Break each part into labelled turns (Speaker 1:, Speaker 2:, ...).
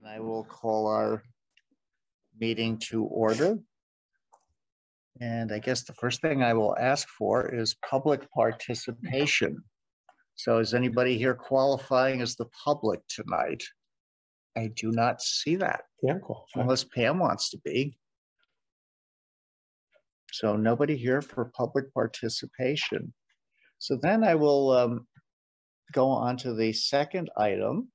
Speaker 1: I will call our meeting to order. And I guess the first thing I will ask for is public participation. So is anybody here qualifying as the public tonight? I do not see that.
Speaker 2: Yeah, qualify.
Speaker 1: Unless Pam wants to be. So nobody here for public participation. So then I will go on to the second item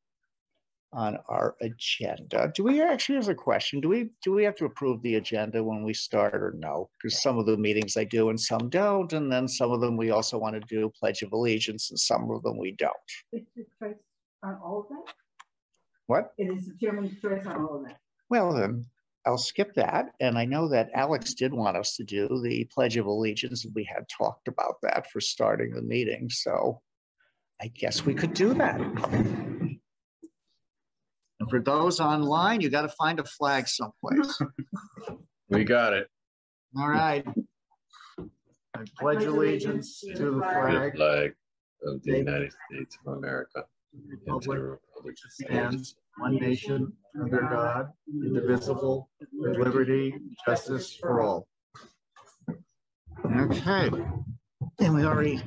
Speaker 1: on our agenda. Do we actually, have a question, do we have to approve the agenda when we start or no? Because some of the meetings I do and some don't, and then some of them we also want to do Pledge of Allegiance and some of them we don't.
Speaker 3: It's your choice on all of that?
Speaker 1: What?
Speaker 3: It is the chairman's choice on all of that.
Speaker 1: Well, then I'll skip that. And I know that Alex did want us to do the Pledge of Allegiance, and we had talked about that for starting the meeting. So I guess we could do that. And for those online, you got to find a flag someplace.
Speaker 2: We got it.
Speaker 1: All right. I pledge allegiance to the flag
Speaker 2: Of the United States of America. And to the republic
Speaker 1: which stands one nation under God, indivisible, with liberty, and justice for all. Okay. And we already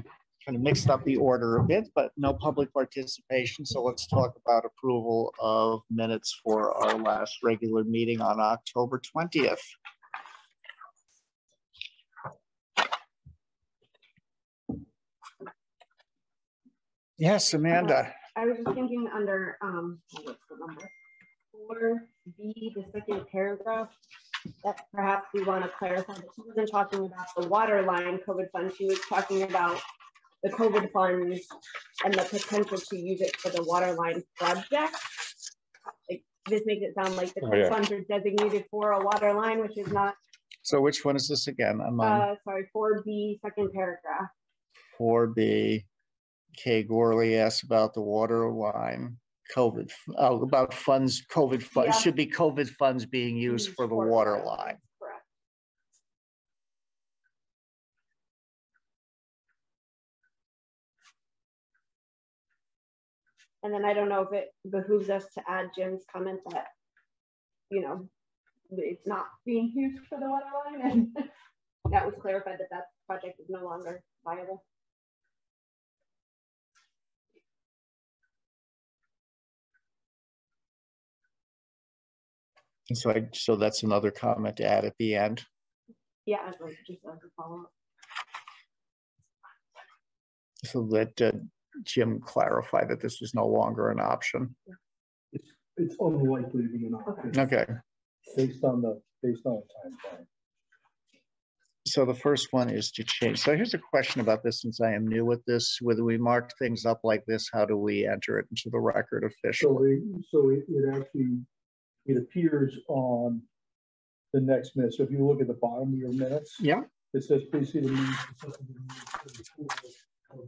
Speaker 1: kind of mixed up the order a bit, but no public participation. So let's talk about approval of minutes for our last regular meeting on October 20th. Yes, Amanda.
Speaker 4: I was just thinking under what's the number? 4B, the second paragraph, that perhaps we want to clarify that she wasn't talking about the water line COVID fund. She was talking about the COVID funds and the potential to use it for the water line project. Like, this makes it sound like the funds are designated for a water line, which is not.
Speaker 1: So which one is this again? I'm on
Speaker 4: sorry, 4B, second paragraph.
Speaker 1: 4B. Kay Gorley asked about the water line, COVID, about funds, COVID funds, should be COVID funds being used for the water line.
Speaker 4: Correct. And then I don't know if it behooves us to add Jim's comment that, you know, it's not being used for the water line, and that was clarified that that project is no longer viable.
Speaker 1: So that's another comment to add at the end.
Speaker 4: Yeah, I'd like to just follow up.
Speaker 1: So that Jim clarified that this was no longer an option.
Speaker 5: It's unlikely to be an option.
Speaker 1: Okay.
Speaker 5: Based on the time frame.
Speaker 1: So the first one is to change. So here's a question about this, since I am new with this. Whether we mark things up like this, how do we enter it into the record officially?
Speaker 5: So it actually, it appears on the next minute. So if you look at the bottom of your minutes,
Speaker 1: yeah,
Speaker 5: it says please see the means of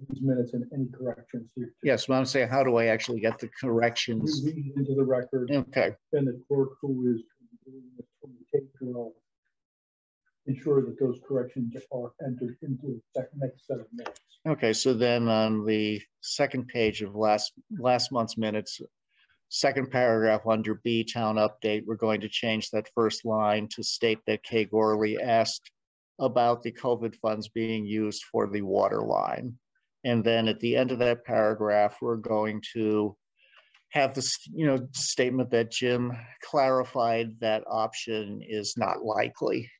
Speaker 5: these minutes and any corrections here.
Speaker 1: Yes, but I'm saying, how do I actually get the corrections?
Speaker 5: We read into the record.
Speaker 1: Okay.
Speaker 5: And the clerk who is doing this from the tape will ensure that those corrections are entered into the next set of minutes.
Speaker 1: Okay, so then on the second page of last month's minutes, second paragraph under B, town update, we're going to change that first line to state that Kay Gorley asked about the COVID funds being used for the water line. And then at the end of that paragraph, we're going to have this, statement that Jim clarified that option is not likely.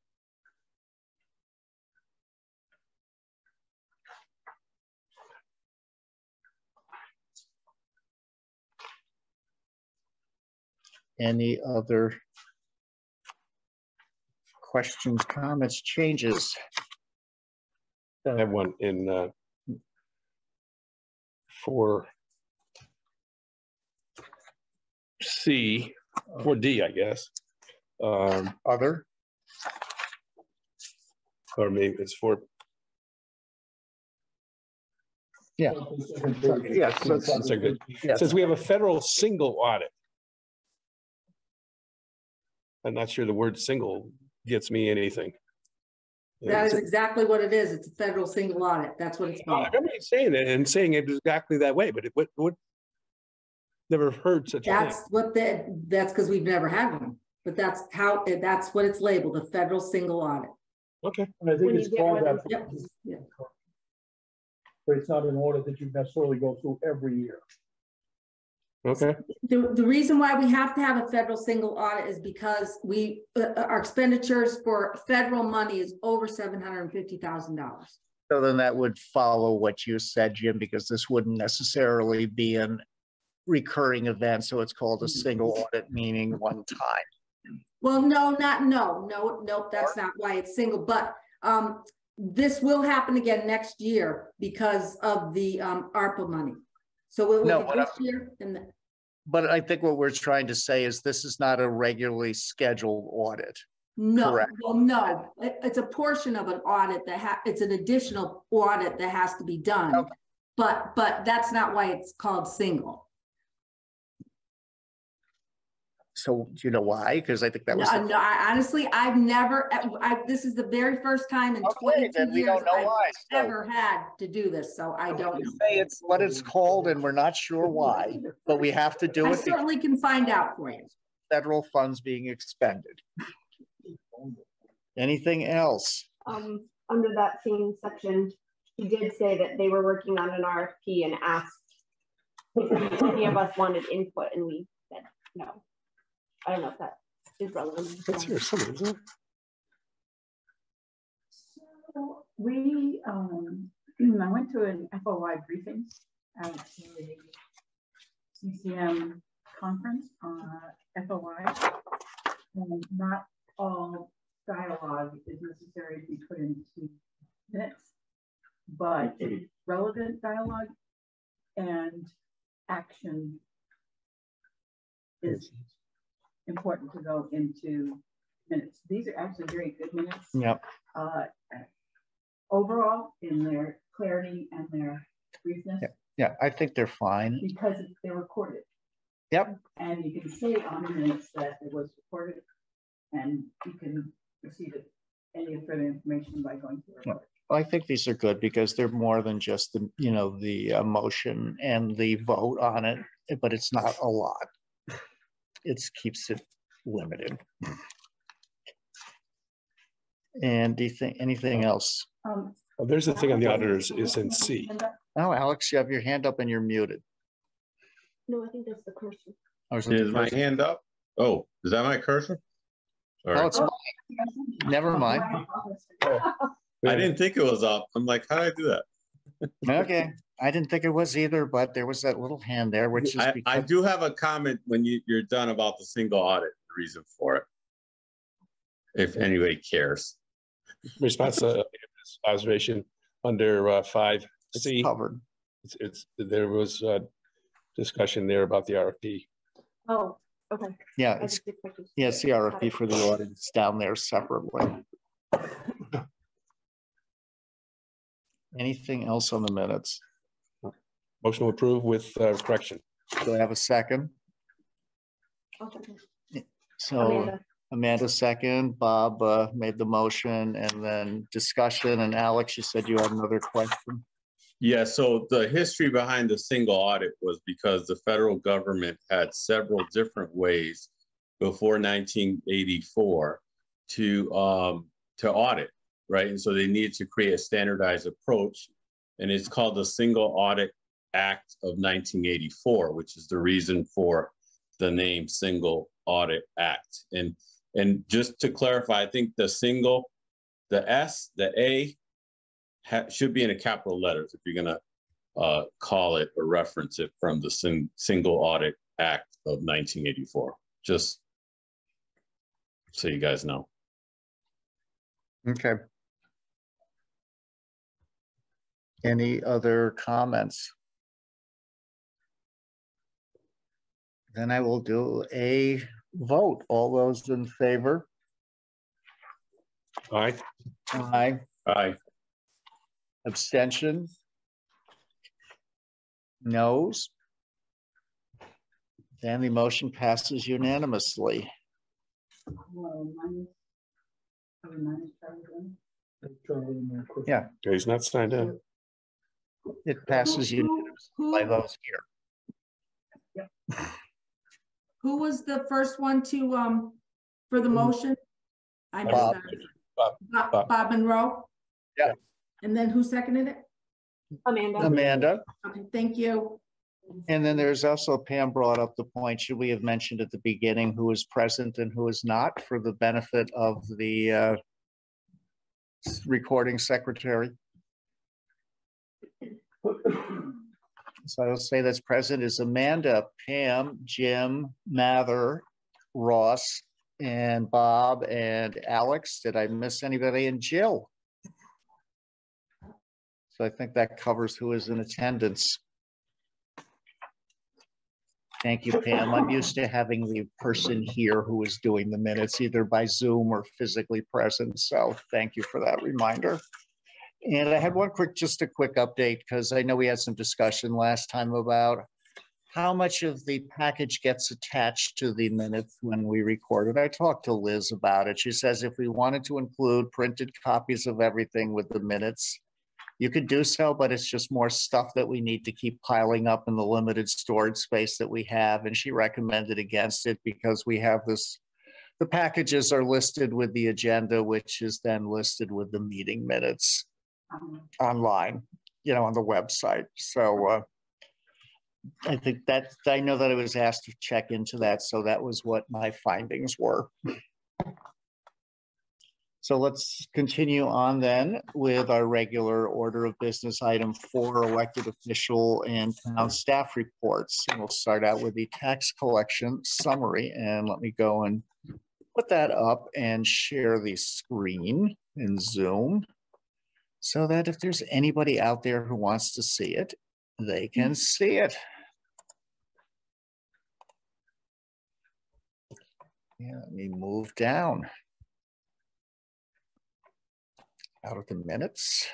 Speaker 1: Any other questions, comments, changes?
Speaker 2: I have one in for C, for D, I guess.
Speaker 1: Other?
Speaker 2: Or maybe it's for.
Speaker 1: Yeah.
Speaker 2: Yes, that's a good. It says we have a federal single audit. I'm not sure the word single gets me anything.
Speaker 3: That is exactly what it is. It's a federal single audit. That's what it's called.
Speaker 2: I remember you saying it and saying it exactly that way, but what never heard such a thing.
Speaker 3: That's what that's because we've never had one, but that's what it's labeled, a federal single audit.
Speaker 2: Okay.
Speaker 5: And I think
Speaker 4: When
Speaker 5: it's
Speaker 4: you get
Speaker 5: called
Speaker 4: rid
Speaker 5: that.
Speaker 4: of-
Speaker 3: Yep. Yeah.
Speaker 5: But it's not an audit that you necessarily go through every year.
Speaker 2: Okay.
Speaker 3: The reason why we have to have a federal single audit is because our expenditures for federal money is over $750,000.
Speaker 1: So then that would follow what you said, Jim, because this wouldn't necessarily be an recurring event. So it's called a single audit, meaning one time.
Speaker 3: Well, no, that's not why it's single, but this will happen again next year because of the ARPA money. So it will be this year and
Speaker 1: but I think what we're trying to say is this is not a regularly scheduled audit.
Speaker 3: no,
Speaker 1: Correct.
Speaker 3: well, no, it's a portion of an audit it's an additional audit that has to be done.
Speaker 1: Okay.
Speaker 3: But that's not why it's called single.
Speaker 1: So do you know why? Because I think that was
Speaker 3: No, I honestly, I've never, this is the very first time in 22
Speaker 1: we
Speaker 3: years
Speaker 1: don't know
Speaker 3: I've
Speaker 1: why. So
Speaker 3: ever had to do this, so I don't
Speaker 1: we
Speaker 3: know.
Speaker 1: say it's what it's called, and we're not sure why, but we have to do
Speaker 3: I
Speaker 1: it because
Speaker 3: certainly can find out for you.
Speaker 1: federal funds being expended. Anything else?
Speaker 4: Under that same section, he did say that they were working on an RFP and asked if any of us wanted input, and we said no. I don't know if that is relevant.
Speaker 2: That's here somewhere, isn't it?
Speaker 6: So we, I went to an FOI briefing at the CCM conference on FOI, and not all dialogue is necessary to be put into minutes, but relevant dialogue and action is important to go into minutes. These are actually very good minutes.
Speaker 1: Yep.
Speaker 6: Overall, in their clarity and their briefness.
Speaker 1: Yeah, I think they're fine.
Speaker 6: Because they're recorded.
Speaker 1: Yep.
Speaker 6: And you can say on the minutes that it was recorded, and you can receive any further information by going to the report.
Speaker 1: Well, I think these are good because they're more than just the, the motion and the vote on it, but it's not a lot. It keeps it limited. And do you think anything else?
Speaker 2: Oh, there's the thing on the auditors is in C.
Speaker 1: Oh, Alex, you have your hand up and you're muted.
Speaker 4: No, I think that's the cursor.
Speaker 1: Oh,
Speaker 7: Is my hand up? Oh, is that my cursor? All
Speaker 1: Oh,
Speaker 7: right.
Speaker 1: it's mine. Never mind.
Speaker 7: I didn't think it was up. I'm like, how did I do that?
Speaker 1: Okay. I didn't think it was either, but there was that little hand there, which is
Speaker 7: I do have a comment when you're done about the single audit, the reason for it. If anybody cares.
Speaker 2: Response to this observation under 5C.
Speaker 1: covered.
Speaker 2: There was discussion there about the RFP.
Speaker 4: Oh, okay.
Speaker 1: Yeah, it's the RFP for the audit. It's down there separately. Anything else on the minutes?
Speaker 2: Motion to approve with correction.
Speaker 1: Do I have a second?
Speaker 4: Okay.
Speaker 1: So Amanda second, Bob made the motion, and then discussion. And Alex, you said you had another question.
Speaker 7: Yeah, so the history behind the single audit was because the federal government had several different ways before 1984 to audit, right? And so they needed to create a standardized approach, and it's called the Single Audit Act of 1984, which is the reason for the name Single Audit Act. And just to clarify, I think the S, the A should be in a capital letters if you're gonna call it or reference it from the Single Audit Act of 1984, just so you guys know.
Speaker 1: Okay. Any other comments? Then I will do a vote. All those in favor?
Speaker 2: Aye.
Speaker 1: Aye.
Speaker 7: Aye.
Speaker 1: Abstention? Noes? Then the motion passes unanimously. Yeah,
Speaker 2: He's not signed in.
Speaker 1: it passes unanimously by those here.
Speaker 6: Yep.
Speaker 3: Who was the first one to, for the motion? I missed
Speaker 1: Bob.
Speaker 3: that. Bob Monroe?
Speaker 1: Yeah.
Speaker 3: And then who seconded it?
Speaker 1: Amanda.
Speaker 3: Okay, thank you.
Speaker 1: And then there's also, Pam brought up the point, should we have mentioned at the beginning who is present and who is not for the benefit of the recording secretary? So I'll say that's present is Amanda, Pam, Jim, Mather, Ross, and Bob, and Alex. Did I miss anybody? And Jill. So I think that covers who is in attendance. Thank you, Pam. I'm used to having the person here who is doing the minutes, either by Zoom or physically present. So thank you for that reminder. And I had just a quick update, because I know we had some discussion last time about how much of the package gets attached to the minutes when we record it. I talked to Liz about it. She says if we wanted to include printed copies of everything with the minutes, you could do so, but it's just more stuff that we need to keep piling up in the limited storage space that we have. And she recommended against it because we have this, the packages are listed with the agenda, which is then listed with the meeting minutes online, you know, on the website. So I think that, I know that I was asked to check into that. So that was what my findings were. So let's continue on then with our regular order of business, item 4, elected official and town staff reports. And we'll start out with the tax collection summary. And let me go and put that up and share the screen in Zoom so that if there's anybody out there who wants to see it, they can see it. Yeah, let me move down out of the minutes.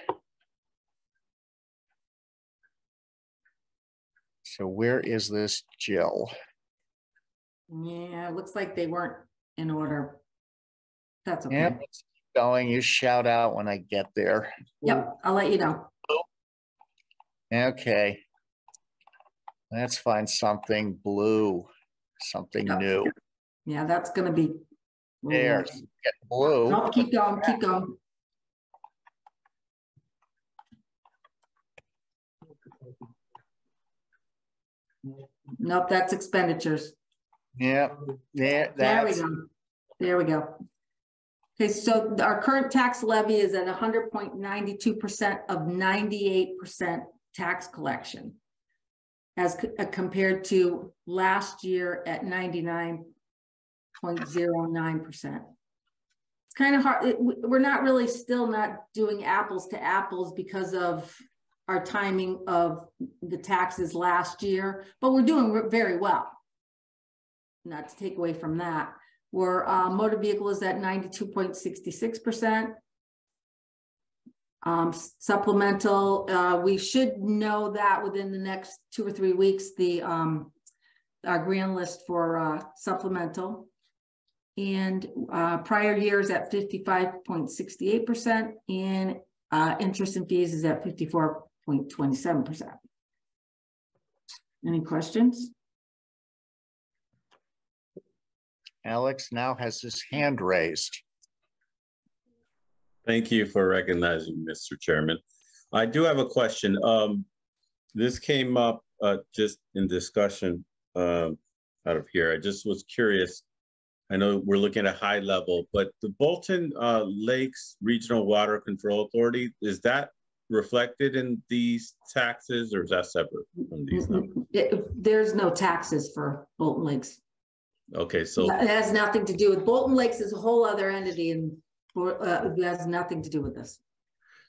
Speaker 1: So where is this, Jill?
Speaker 3: Yeah, it looks like they weren't in order. That's okay.
Speaker 1: Yeah, let's keep going. You shout out when I get there.
Speaker 3: Yep, I'll let you know.
Speaker 1: Okay. Let's find something blue, something new.
Speaker 3: Yeah, that's gonna be.
Speaker 1: There's get blue.
Speaker 3: No, keep going, keep going. Nope, that's expenditures.
Speaker 1: Yeah,
Speaker 3: There we go. There we go. Okay, so our current tax levy is at 100.92% of 98% tax collection, as compared to last year at 99.09%. It's kind of hard. We're not really still not doing apples to apples because of our timing of the taxes last year, but we're doing very well. Not to take away from that. Where motor vehicle is at 92.66%. Supplemental, we should know that within the next 2 or 3 weeks, the our grand list for supplemental. And prior years at 55.68%, and interest and fees is at 54.27%. Any questions?
Speaker 1: Alex now has his hand raised.
Speaker 7: Thank you for recognizing, Mr. Chairman. I do have a question. This came up just in discussion out of here. I just was curious. I know we're looking at a high level, but the Bolton Lakes Regional Water Control Authority, is that reflected in these taxes, or is that separate from these numbers?
Speaker 3: There's no taxes for Bolton Lakes.
Speaker 7: Okay, so
Speaker 3: it has nothing to do with Bolton Lakes is a whole other entity, and it has nothing to do with this.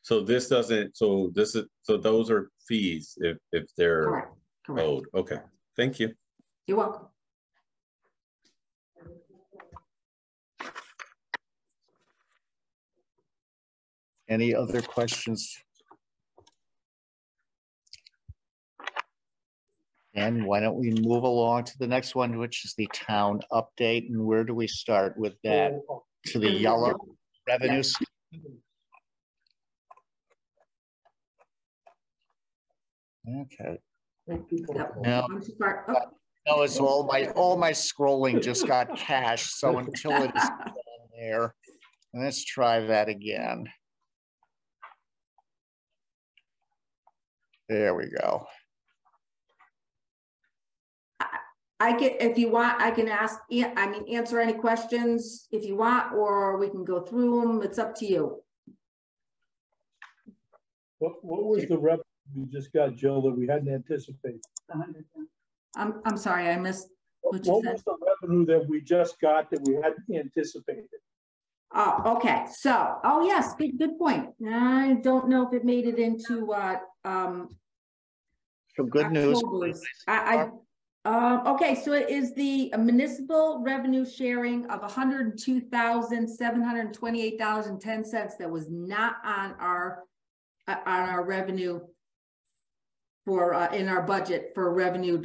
Speaker 7: So this doesn't. So this is. So those are fees if they're
Speaker 3: Correct.
Speaker 7: owed. Okay. Thank you.
Speaker 3: You're welcome.
Speaker 1: Any other questions? And why don't we move along to the next one, which is the town update. And where do we start with that? To the yellow revenues? Okay.
Speaker 3: Yep.
Speaker 1: Now, No, it's all my scrolling just got cached. So until it is done there, let's try that again. There we go.
Speaker 3: I can, if you want, I can answer any questions if you want, or we can go through them. It's up to you.
Speaker 5: What was the revenue we just got, Jill, that we hadn't anticipated?
Speaker 3: I'm sorry, I missed
Speaker 5: what was the revenue that we just got that we hadn't anticipated?
Speaker 3: Oh, okay. So, oh yes, good point. I don't know if it made it into
Speaker 1: Some good news.
Speaker 3: Okay, so it is the municipal revenue sharing of $102,728.10 that was not on our revenue for in our budget for revenue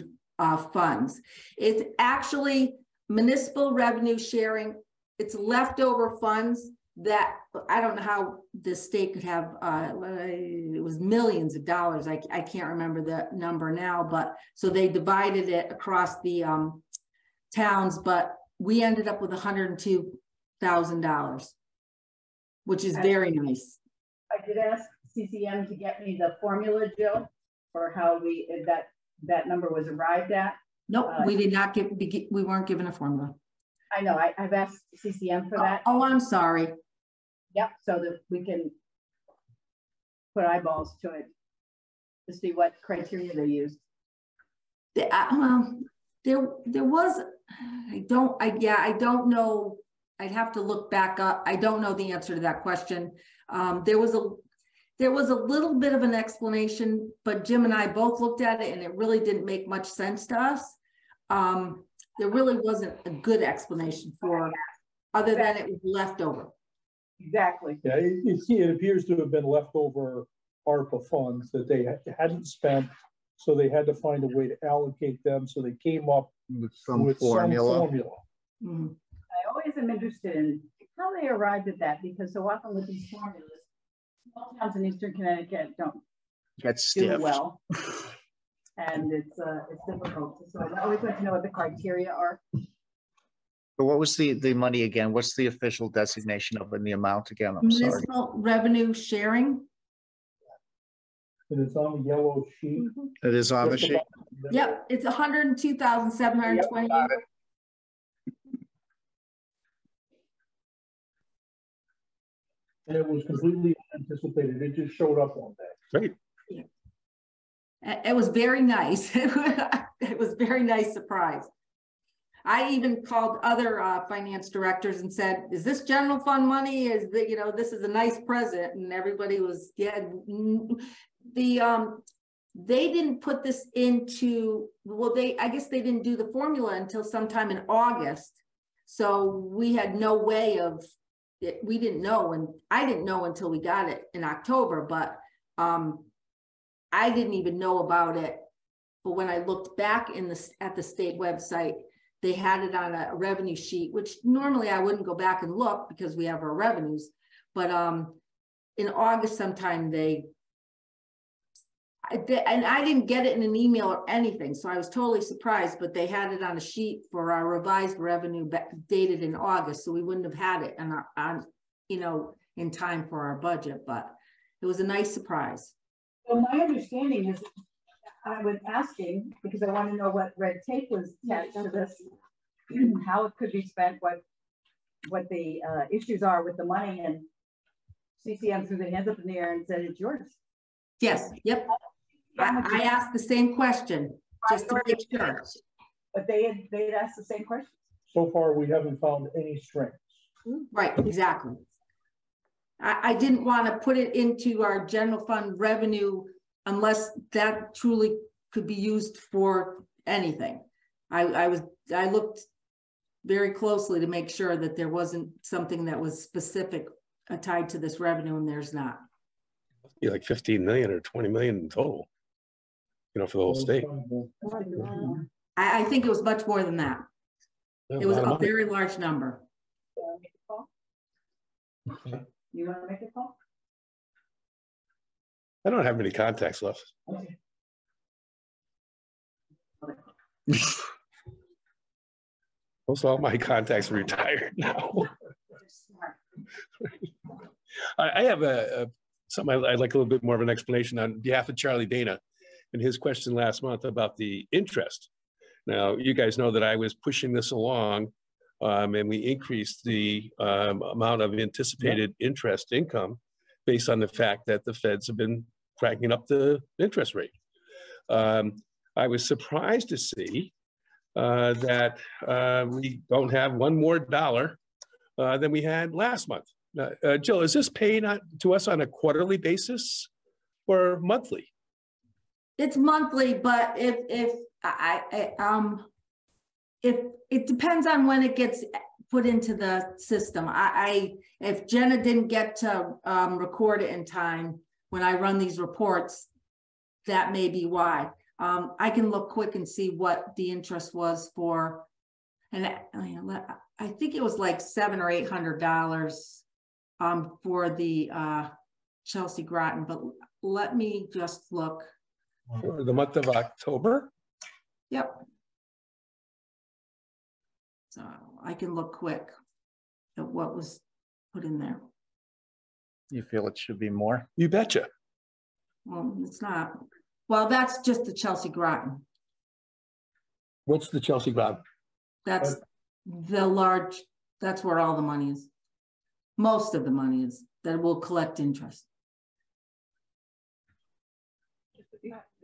Speaker 3: funds. It's actually municipal revenue sharing. It's leftover funds that I don't know how the state could have, it was millions of dollars. I can't remember the number now, but so they divided it across the towns, but we ended up with $102,000, which is very nice.
Speaker 6: I did ask CCM to get me the formula, Jill, for how that number was arrived at.
Speaker 3: Nope, we did not we weren't given a formula.
Speaker 6: I know, I've asked CCM for that.
Speaker 3: Oh, I'm sorry.
Speaker 6: Yep, so that we can put eyeballs to it to see what criteria they used.
Speaker 3: There was, I don't know. I'd have to look back up. I don't know the answer to that question. There was a little bit of an explanation, but Jim and I both looked at it and it really didn't make much sense to us. There really wasn't a good explanation for, other than it was leftover.
Speaker 6: Exactly.
Speaker 5: Yeah, it appears to have been leftover ARPA funds that they hadn't spent, so they had to find a way to allocate them. So they came up
Speaker 1: with some formula.
Speaker 3: Mm-hmm.
Speaker 6: I always am interested in how they arrived at that, because so often with these formulas, small towns in Eastern Connecticut don't
Speaker 1: get stiff.
Speaker 6: do well, and it's difficult. So I always like to know what the criteria are.
Speaker 1: But what was the money again? What's the official designation of it and the amount again? I'm sorry.
Speaker 3: Municipal revenue sharing.
Speaker 5: And it's on the yellow sheet.
Speaker 3: Mm-hmm.
Speaker 1: It is on the sheet.
Speaker 3: Yep, it's $102,720.
Speaker 1: Yep,
Speaker 5: and it was completely unanticipated. It just showed up one day.
Speaker 2: Great.
Speaker 3: It was very nice. It was a very nice surprise. I even called other finance directors and said, is this general fund money? Is that, this is a nice present? And everybody was, yeah. They didn't put this into, I guess they didn't do the formula until sometime in August. So we had no way of it. We didn't know, and I didn't know until we got it in October, but I didn't even know about it. But when I looked back at the state website, they had it on a revenue sheet, which normally I wouldn't go back and look because we have our revenues. But in August sometime and I didn't get it in an email or anything, so I was totally surprised, but they had it on a sheet for our revised revenue dated in August, so we wouldn't have had it in time for our budget, but it was a nice surprise.
Speaker 6: Well, my understanding is, I was asking because I want to know what red tape was attached to this, how it could be spent, what the issues are with the money, and CCM threw their hands up in the air and said, it's yours.
Speaker 3: Yes, yep. I asked the same question just to make sure.
Speaker 6: But they'd asked the same question.
Speaker 5: So far, we haven't found any strengths.
Speaker 3: Right, exactly. I didn't want to put it into our general fund revenue unless that truly could be used for anything. I looked very closely to make sure that there wasn't something that was specific tied to this revenue, and there's not.
Speaker 2: Be like 15 million or 20 million in total, for the whole state.
Speaker 3: I think it was much more than that.
Speaker 2: Yeah,
Speaker 3: it was a very large number.
Speaker 6: You want to make a call?
Speaker 2: I don't have many contacts left.
Speaker 6: Okay.
Speaker 2: Most all my contacts are retired now. I have something I'd like a little bit more of an explanation on behalf of Charlie Dana and his question last month about the interest. Now, you guys know that I was pushing this along and we increased the amount of anticipated interest income based on the fact that the feds have been cracking up the interest rate. I was surprised to see that we don't have one more dollar than we had last month. Jill, is this paid to us on a quarterly basis or monthly?
Speaker 3: It's monthly, but if it depends on when it gets put into the system. If Jenna didn't get to record it in time when I run these reports, that may be why. I can look quick and see what the interest was for, and I think it was like $700 or $800 for the Chelsea Groton, but let me just look.
Speaker 2: For the month of October?
Speaker 3: Yep. So I can look quick at what was put in there.
Speaker 1: You feel it should be more?
Speaker 2: You betcha.
Speaker 3: Well, it's not. Well, that's just the Chelsea Groton.
Speaker 2: What's the Chelsea Groton?
Speaker 3: That's the large, that's where all the money is. Most of the money is that will collect interest.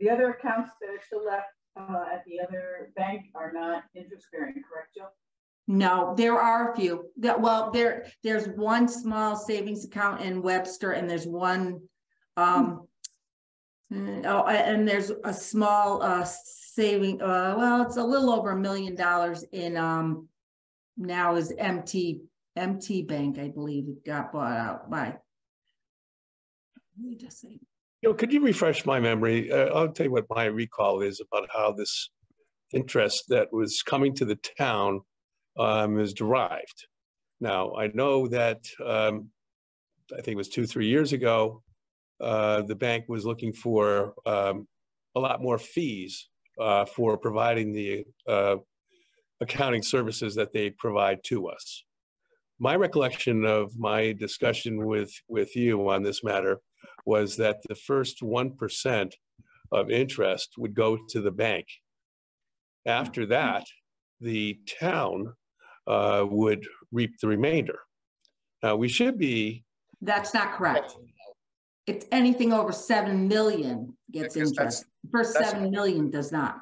Speaker 6: The other accounts that are still left at the other bank are not interest bearing, correct, Jill?
Speaker 3: No, there are a few. There's one small savings account in Webster, and there's one and there's a small saving. Well, it's a little over $1 million in now is MT Bank, I believe. It got bought out by. Let me just say.
Speaker 2: Could you refresh my memory? I'll tell you what my recall is about how this interest that was coming to the town is derived. Now, I know that I think it was 2-3 years ago, the bank was looking for a lot more fees for providing the accounting services that they provide to us. My recollection of my discussion with you on this matter was that the first 1% of interest would go to the bank. After that, the town would reap the remainder. Now we should be.
Speaker 3: That's not correct. If anything over 7 million gets interest, first 7 million does not.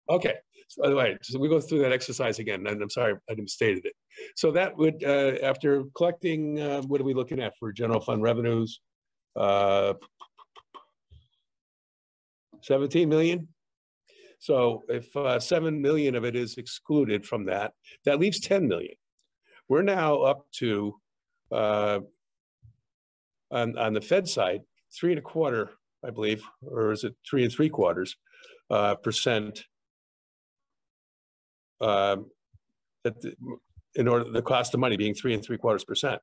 Speaker 2: Okay. So, all right. So we go through that exercise again, and I'm sorry I misstated it. So that would, after collecting, what are we looking at for general fund revenues? 17 million. So if 7 million of it is excluded from that, that leaves 10 million. We're now up to on the Fed side, 3.25%, I believe, or is it 3 3/4% in order the cost of money being 3 3/4%.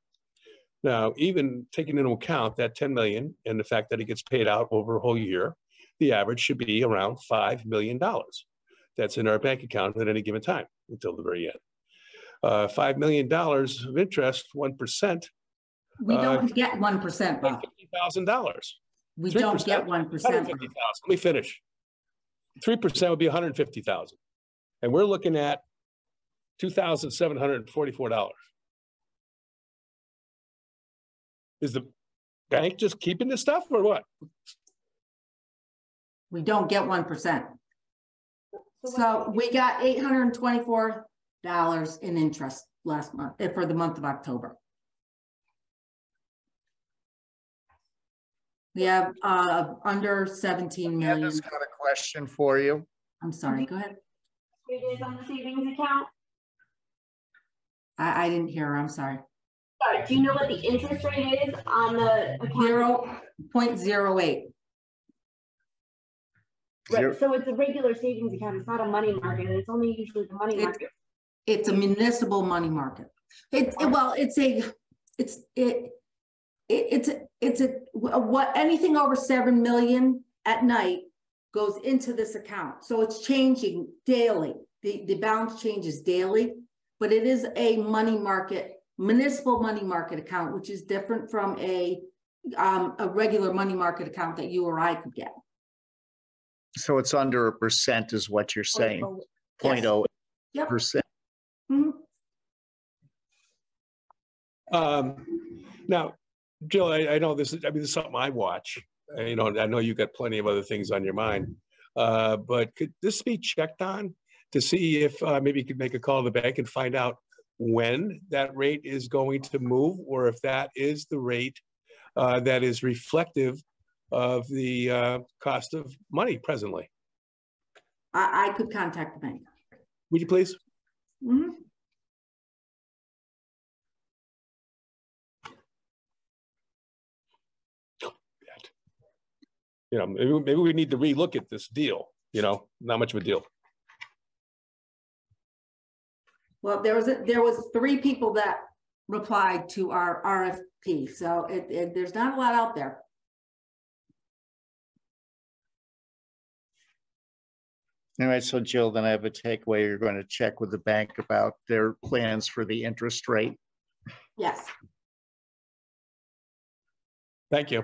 Speaker 2: Now, even taking into account that 10 million and the fact that it gets paid out over a whole year, the average should be around $5 million. That's in our bank account at any given time until the very end. $5 million of interest, 1%.
Speaker 3: We don't get 1%.
Speaker 2: $50,000.
Speaker 3: We don't get 1%.
Speaker 2: Let me finish. 3% would be $150,000, and we're looking at $2,744. Is the bank just keeping this stuff or what?
Speaker 3: We don't get 1%. So we got $824 in interest last month for the month of October. We have under 17 million.
Speaker 1: I've just got a question for you.
Speaker 3: I'm sorry, go ahead.
Speaker 4: It is on the savings account.
Speaker 3: I didn't hear her, I'm sorry.
Speaker 4: Sorry, do you know what the interest rate is on the account?
Speaker 3: 0.08.
Speaker 4: Right, so it's a regular savings account. It's not a money market. It's only usually the money market.
Speaker 3: It's a municipal money market. What anything over 7 million at night goes into this account. So it's changing daily. The balance changes daily. but it is a municipal money market account, which is different from a regular money market account that you or I could get.
Speaker 1: So it's under 1% is what you're saying. 0.08%.
Speaker 3: Yep.
Speaker 2: Now, Jill, I know this is, this is something I watch. I know you've got plenty of other things on your mind, but could this be checked on to see if maybe you could make a call to the bank and find out when that rate is going to move, or if that is the rate that is reflective of the cost of money presently?
Speaker 3: I could contact the bank.
Speaker 2: Would you please?
Speaker 3: Mm-hmm.
Speaker 2: Maybe we need to relook at this deal. Not much of a deal.
Speaker 3: Well, there was 3 people that replied to our RFP, so there's not a lot out there.
Speaker 1: All right, so Jill, then I have a takeaway. You're going to check with the bank about their plans for the interest rate.
Speaker 3: Yes.
Speaker 2: Thank you.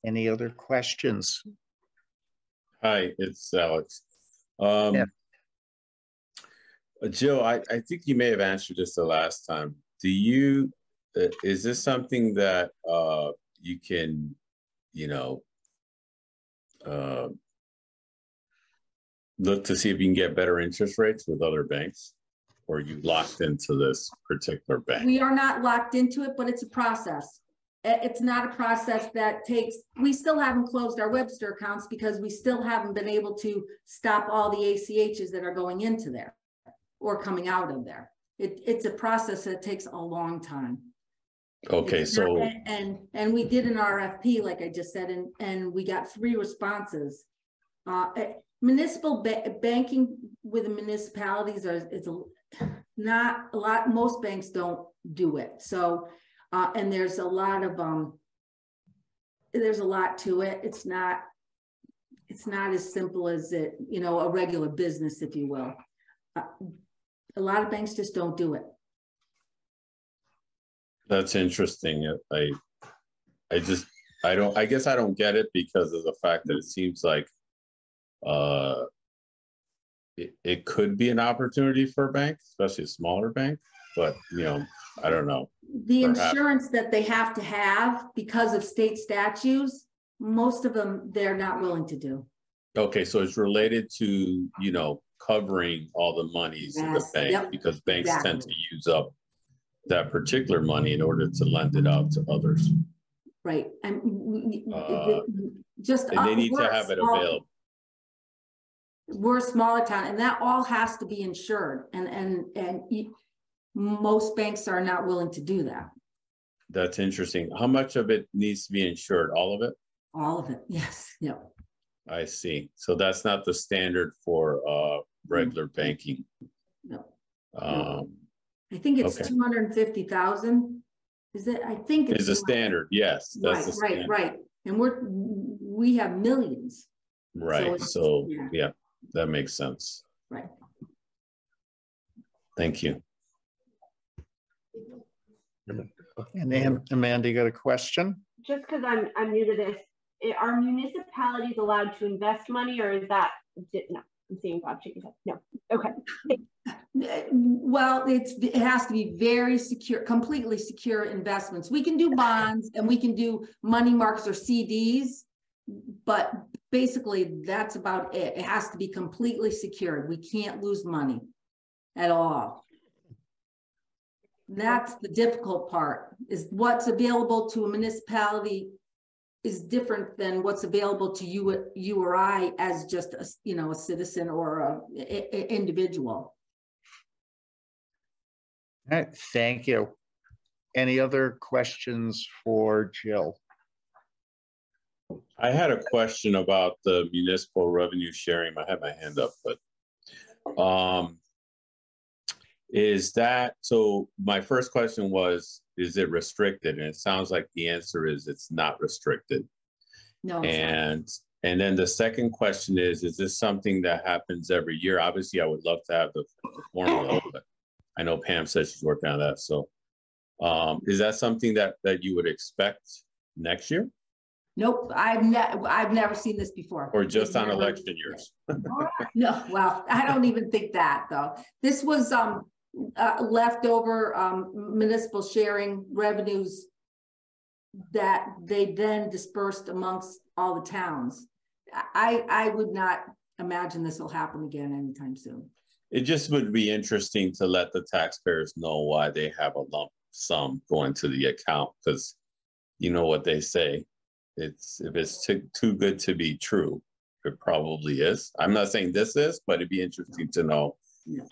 Speaker 1: Any other questions?
Speaker 7: Hi, it's Alex. Jill, I think you may have answered this the last time. Is this something that you can, look to see if you can get better interest rates with other banks? Or are you locked into this particular bank?
Speaker 3: We are not locked into it, but it's a process. It's not a process that we still haven't closed our Webster accounts because we still haven't been able to stop all the ACHs that are going into there or coming out of there. It's a process that takes a long time.
Speaker 7: Okay,
Speaker 3: and we did an RFP, like I just said, and we got 3 responses. Municipal banking with the municipalities it's not a lot. Most banks don't do it. So, and there's a lot to it. It's not as simple as a regular business, if you will. A lot of banks just don't do it.
Speaker 7: That's interesting. I guess I don't get it because of the fact that it seems like it could be an opportunity for a bank, especially a smaller bank, but I don't know.
Speaker 3: The insurance that they have to have because of state statutes, most of them they're not willing to do.
Speaker 7: Okay, so it's related to covering all the monies in the bank, because banks tend to use up that particular money in order to lend it out to others.
Speaker 3: Right, and
Speaker 7: they need to have it available.
Speaker 3: We're a smaller town, and that all has to be insured, and most banks are not willing to do that.
Speaker 7: That's interesting. How much of it needs to be insured? All of it?
Speaker 3: All of it, yes. Yep.
Speaker 7: I see. So that's not the standard for regular banking.
Speaker 3: No. I think it's 250,000. Is it? I think it's
Speaker 7: a standard. Yes, that's the standard.
Speaker 3: Right. And we have millions.
Speaker 7: Right. So yeah, that makes sense.
Speaker 3: Right.
Speaker 7: Thank you.
Speaker 1: And then Amanda, you got a question?
Speaker 4: Just because I'm new to this, are municipalities allowed to invest money, or is that no? I'm seeing Bob shaking his head. No. Okay.
Speaker 3: Well, it has to be very secure, completely secure investments. We can do bonds and we can do money markets or CDs, but basically that's about it. It has to be completely secured. We can't lose money at all. That's the difficult part, is what's available to a municipality is different than what's available to you or I as just a citizen or a individual.
Speaker 1: All right, thank you. Any other questions for Jill?
Speaker 7: I had a question about the municipal revenue sharing. I had my hand up, but so my first question was, is it restricted? And it sounds like the answer is it's not restricted.
Speaker 3: No.
Speaker 7: And then the second question is this something that happens every year? Obviously, I would love to have the formula, but I know Pam says she's working on that. So is that something that you would expect next year?
Speaker 3: Nope, I've never seen this before.
Speaker 7: Or just on election years?
Speaker 3: No, well, I don't even think that though. This was leftover municipal sharing revenues that they then dispersed amongst all the towns. I would not imagine this will happen again anytime soon.
Speaker 7: It just would be interesting to let the taxpayers know why they have a lump sum going to the account, because you know what they say. If it's too good to be true, it probably is. I'm not saying this is, but it'd be interesting to know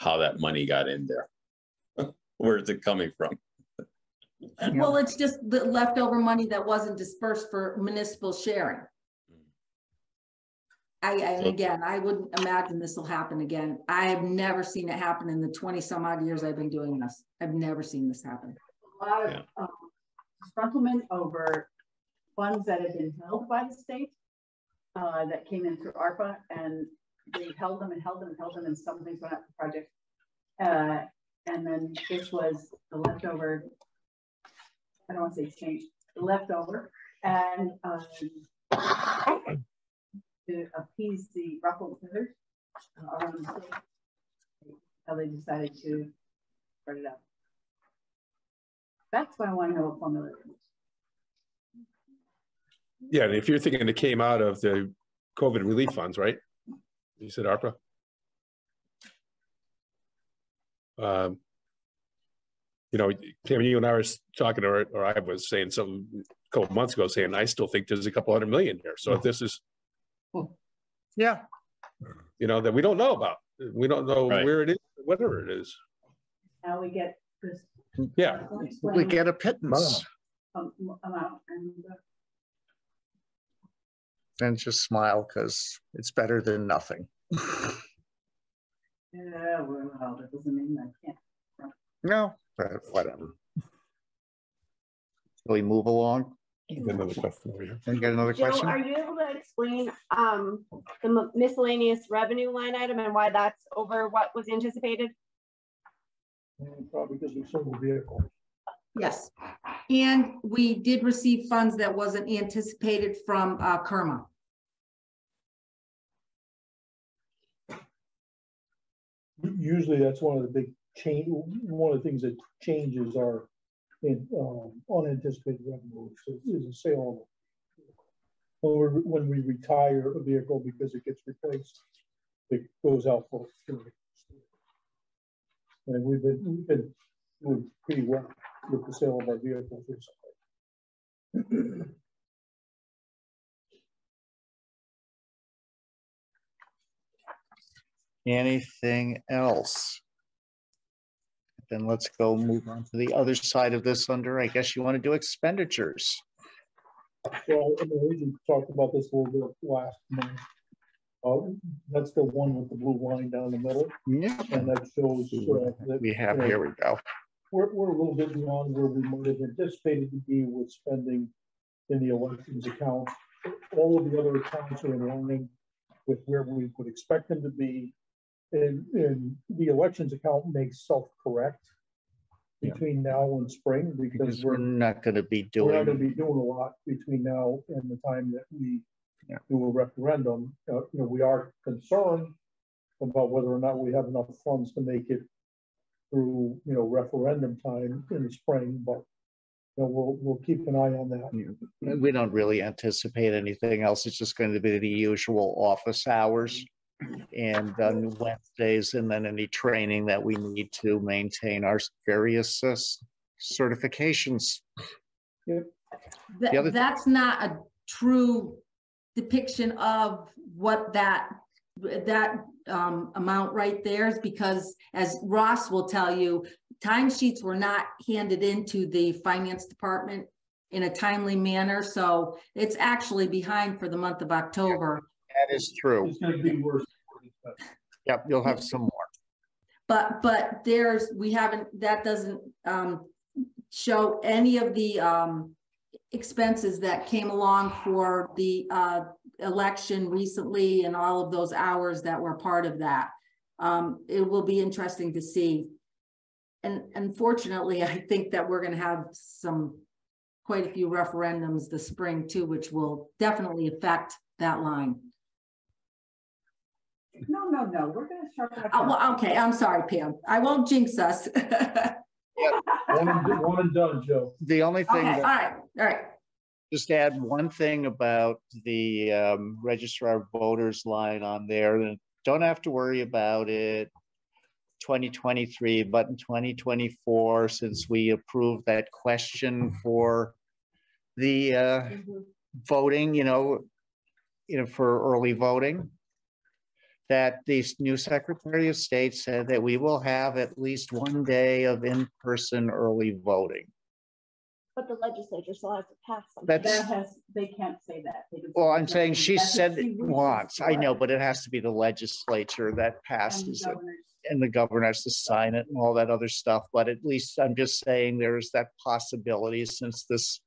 Speaker 7: how that money got in there. Where is it coming from?
Speaker 3: Well, it's just the leftover money that wasn't dispersed for municipal sharing. Again, I wouldn't imagine this will happen again. I have never seen it happen in the 20 some odd years I've been doing this. I've never seen this happen.
Speaker 6: A lot of disgruntlement over funds that have been held by the state that came in through ARPA, and they held them and held them and held them, and some things went out for projects. And then this was the leftover, I don't want to say exchange, the leftover, and to appease the ruffled feathers around the state, how they decided to spread it out. That's what I want to know what formula is.
Speaker 2: Yeah, and if you're thinking it came out of the COVID relief funds, right? You said ARPA? You know, Pam, you and I were talking, or I was saying some a couple months ago, saying I still think there's a couple $100 million here. So if this is,
Speaker 1: Yeah.
Speaker 2: you know, that we don't know about, we don't know where it is, whatever it is.
Speaker 6: Now we get this.
Speaker 2: Yeah,
Speaker 1: We get a pittance.
Speaker 6: Amount,
Speaker 1: And just smile because it's better than nothing.
Speaker 6: yeah, well, that doesn't mean I can't.
Speaker 1: No, but whatever. Shall we move along?
Speaker 2: another question over here.
Speaker 1: And get another
Speaker 4: Joe,
Speaker 1: question?
Speaker 4: are you able to explain the miscellaneous revenue line item and why that's over what was anticipated?
Speaker 5: Probably because we sold the vehicle.
Speaker 3: Yes, and we did receive funds that wasn't anticipated from Kerma.
Speaker 5: Usually that's one of the big change. One of the things that changes are in unanticipated revenue is a sale. When we retire a vehicle because it gets replaced, it goes out for security. And we've been doing pretty well with the sale of our vehicles recently.
Speaker 1: Anything else? Then let's go move on to the other side of this under, I guess you want to do expenditures.
Speaker 5: Well, I mean, we talked about this a little bit last month. That's the one with the blue line down the middle.
Speaker 1: Yeah.
Speaker 5: And that shows that
Speaker 1: We have, here we go.
Speaker 5: We're a little bit beyond where we might have anticipated to be with spending in the elections account. All of the other accounts are in line with where we would expect them to be. And the elections account makes self-correct between now and spring because
Speaker 1: we're not going to be doing
Speaker 5: a lot between now and the time that we do a referendum. We are concerned about whether or not we have enough funds to make it through referendum time in the spring, but we'll keep an eye on that.
Speaker 1: We don't really anticipate anything else. It's just going to be the usual office hours and on Wednesdays, and then any training that we need to maintain our various certifications.
Speaker 5: Yep.
Speaker 3: That's not a true depiction of what that amount right there is, because as Ross will tell you, timesheets were not handed into the finance department in a timely manner. So it's actually behind for the month of October.
Speaker 1: That is true.
Speaker 5: It's going to be worse.
Speaker 1: Yep, you'll have some more.
Speaker 3: But that doesn't show any of the expenses that came along for the election recently and all of those hours that were part of that. It will be interesting to see. And unfortunately, I think that we're going to have quite a few referendums this spring too, which will definitely affect that line.
Speaker 6: No, we're going to start.
Speaker 3: Well, okay, I'm sorry, Pam. I won't jinx us.
Speaker 5: One and done, Joe.
Speaker 1: The only thing.
Speaker 3: Okay, all right.
Speaker 1: Just add one thing about the registrar of voters line on there. Don't have to worry about it 2023, but in 2024, since we approved that question for the voting, for early voting, that the new Secretary of State said that we will have at least one day of in-person early voting.
Speaker 4: But the legislature still has to pass
Speaker 1: something.
Speaker 6: They can't say that.
Speaker 1: Well, I'm saying she said it once. I know, but it has to be the legislature that passes it. And the governor has to sign it and all that other stuff. But at least I'm just saying there's that possibility, since this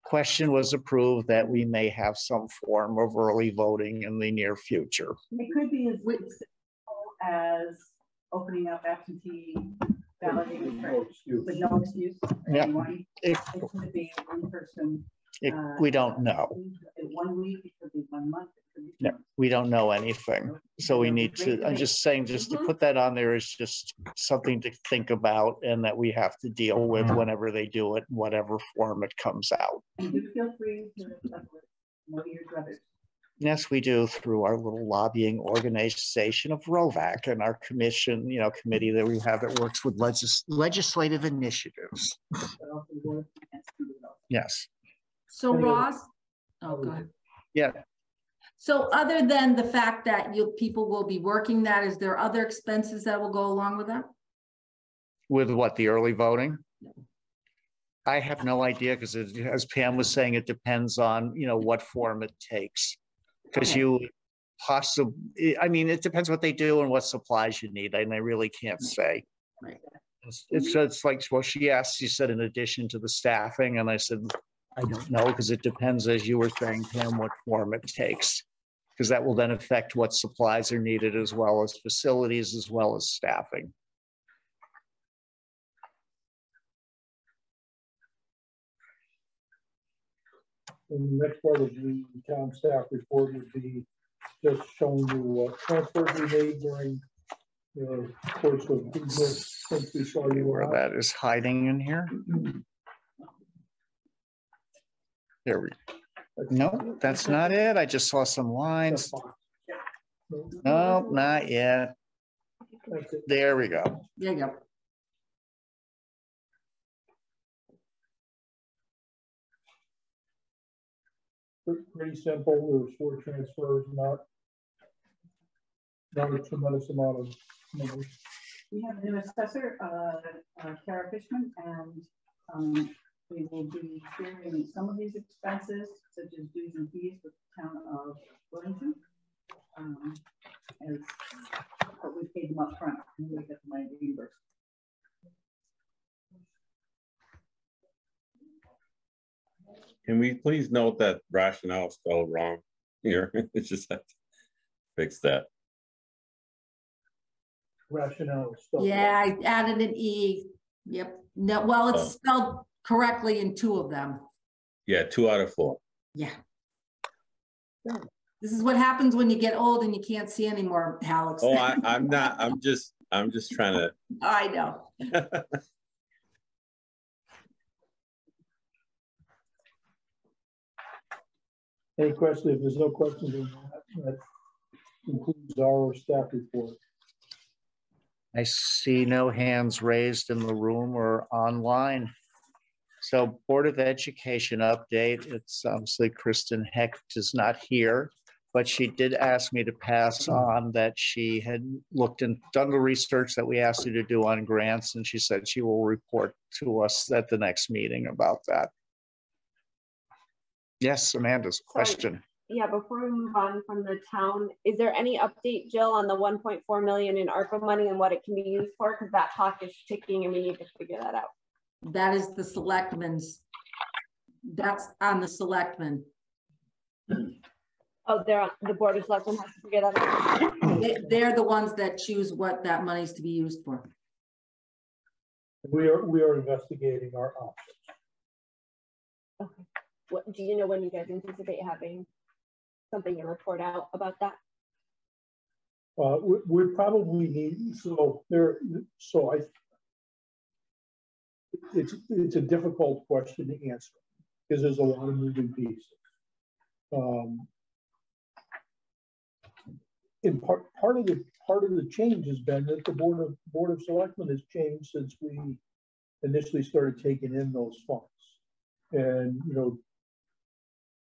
Speaker 1: question was approved, that we may have some form of early voting in the near future.
Speaker 6: It could be as simple as opening up absentee balloting with no excuse.
Speaker 1: Yeah.
Speaker 6: It could be one person.
Speaker 1: We don't know.
Speaker 6: 1 week, it could be 1 month.
Speaker 1: No, we don't know anything. So we need to, I'm just saying, just to put that on there is just something to think about, and that we have to deal with whenever they do it, in whatever form it comes out.
Speaker 6: And you feel free to know your brothers.
Speaker 1: Yes, we do, through our little lobbying organization of ROVAC and our commission, committee that we have that works with legislative initiatives. Yes.
Speaker 3: So Ross, oh, go ahead.
Speaker 1: Yeah.
Speaker 3: So other than the fact that people will be working that, is there other expenses that will go along with that?
Speaker 1: With what, the early voting? I have no idea, because as Pam was saying, it depends on, what form it takes. Because it depends what they do and what supplies you need, and I really can't say.
Speaker 3: Right.
Speaker 1: It's like, well, she said, in addition to the staffing, and I said, I don't know, because it depends, as you were saying, Pam, what form it takes, because that will then affect what supplies are needed, as well as facilities, as well as staffing.
Speaker 5: And the next part of the town staff report would be just showing you what transfers we made during the course of business since we saw you.
Speaker 1: Where that is hiding in here. There we go. No, that's not it. I just saw some lines. No, not yet. There we go.
Speaker 3: There you go.
Speaker 5: Pretty simple. There's 4 transfers, not a tremendous amount of numbers.
Speaker 6: We have a new assessor, Kara Fishman, and we will be sharing some of these expenses, such as dues and fees, with the town of Bolton, but we paid them up front, and we get the money reimbursed.
Speaker 7: Can we please note that rationale is spelled wrong here? It's just have to fix that.
Speaker 5: Rationale is spelled.
Speaker 3: Yeah, I added an E. Yep. No, well, it's spelled correctly in 2 of them.
Speaker 7: Yeah, 2 out of 4.
Speaker 3: Yeah. This is what happens when you get old and you can't see anymore, Alex.
Speaker 7: Oh, I'm not. I'm just trying to.
Speaker 3: I know.
Speaker 5: Any questions? If there's no questions on that concludes our staff report.
Speaker 1: I see no hands raised in the room or online. So Board of Education update. It's obviously Kristen Hecht is not here, but she did ask me to pass on that she had looked and done the research that we asked her to do on grants, and she said she will report to us at the next meeting about that. Yes, Amanda's question.
Speaker 4: Yeah, before we move on from the town, is there any update, Jill, on the 1.4 million in ARPA money and what it can be used for? Because that clock is ticking and we need to figure that out.
Speaker 3: That is the selectmen's. That's on the selectmen.
Speaker 4: Oh, they're on the board of selectmen has to figure that out.
Speaker 3: They're the ones that choose what that money is to be used for.
Speaker 5: We are investigating our options.
Speaker 4: Okay. What do you know when you guys anticipate having something to report out about that?
Speaker 5: We probably need, it's a difficult question to answer because there's a lot of moving pieces. In part of the change has been that the board of selectmen has changed since we initially started taking in those funds. And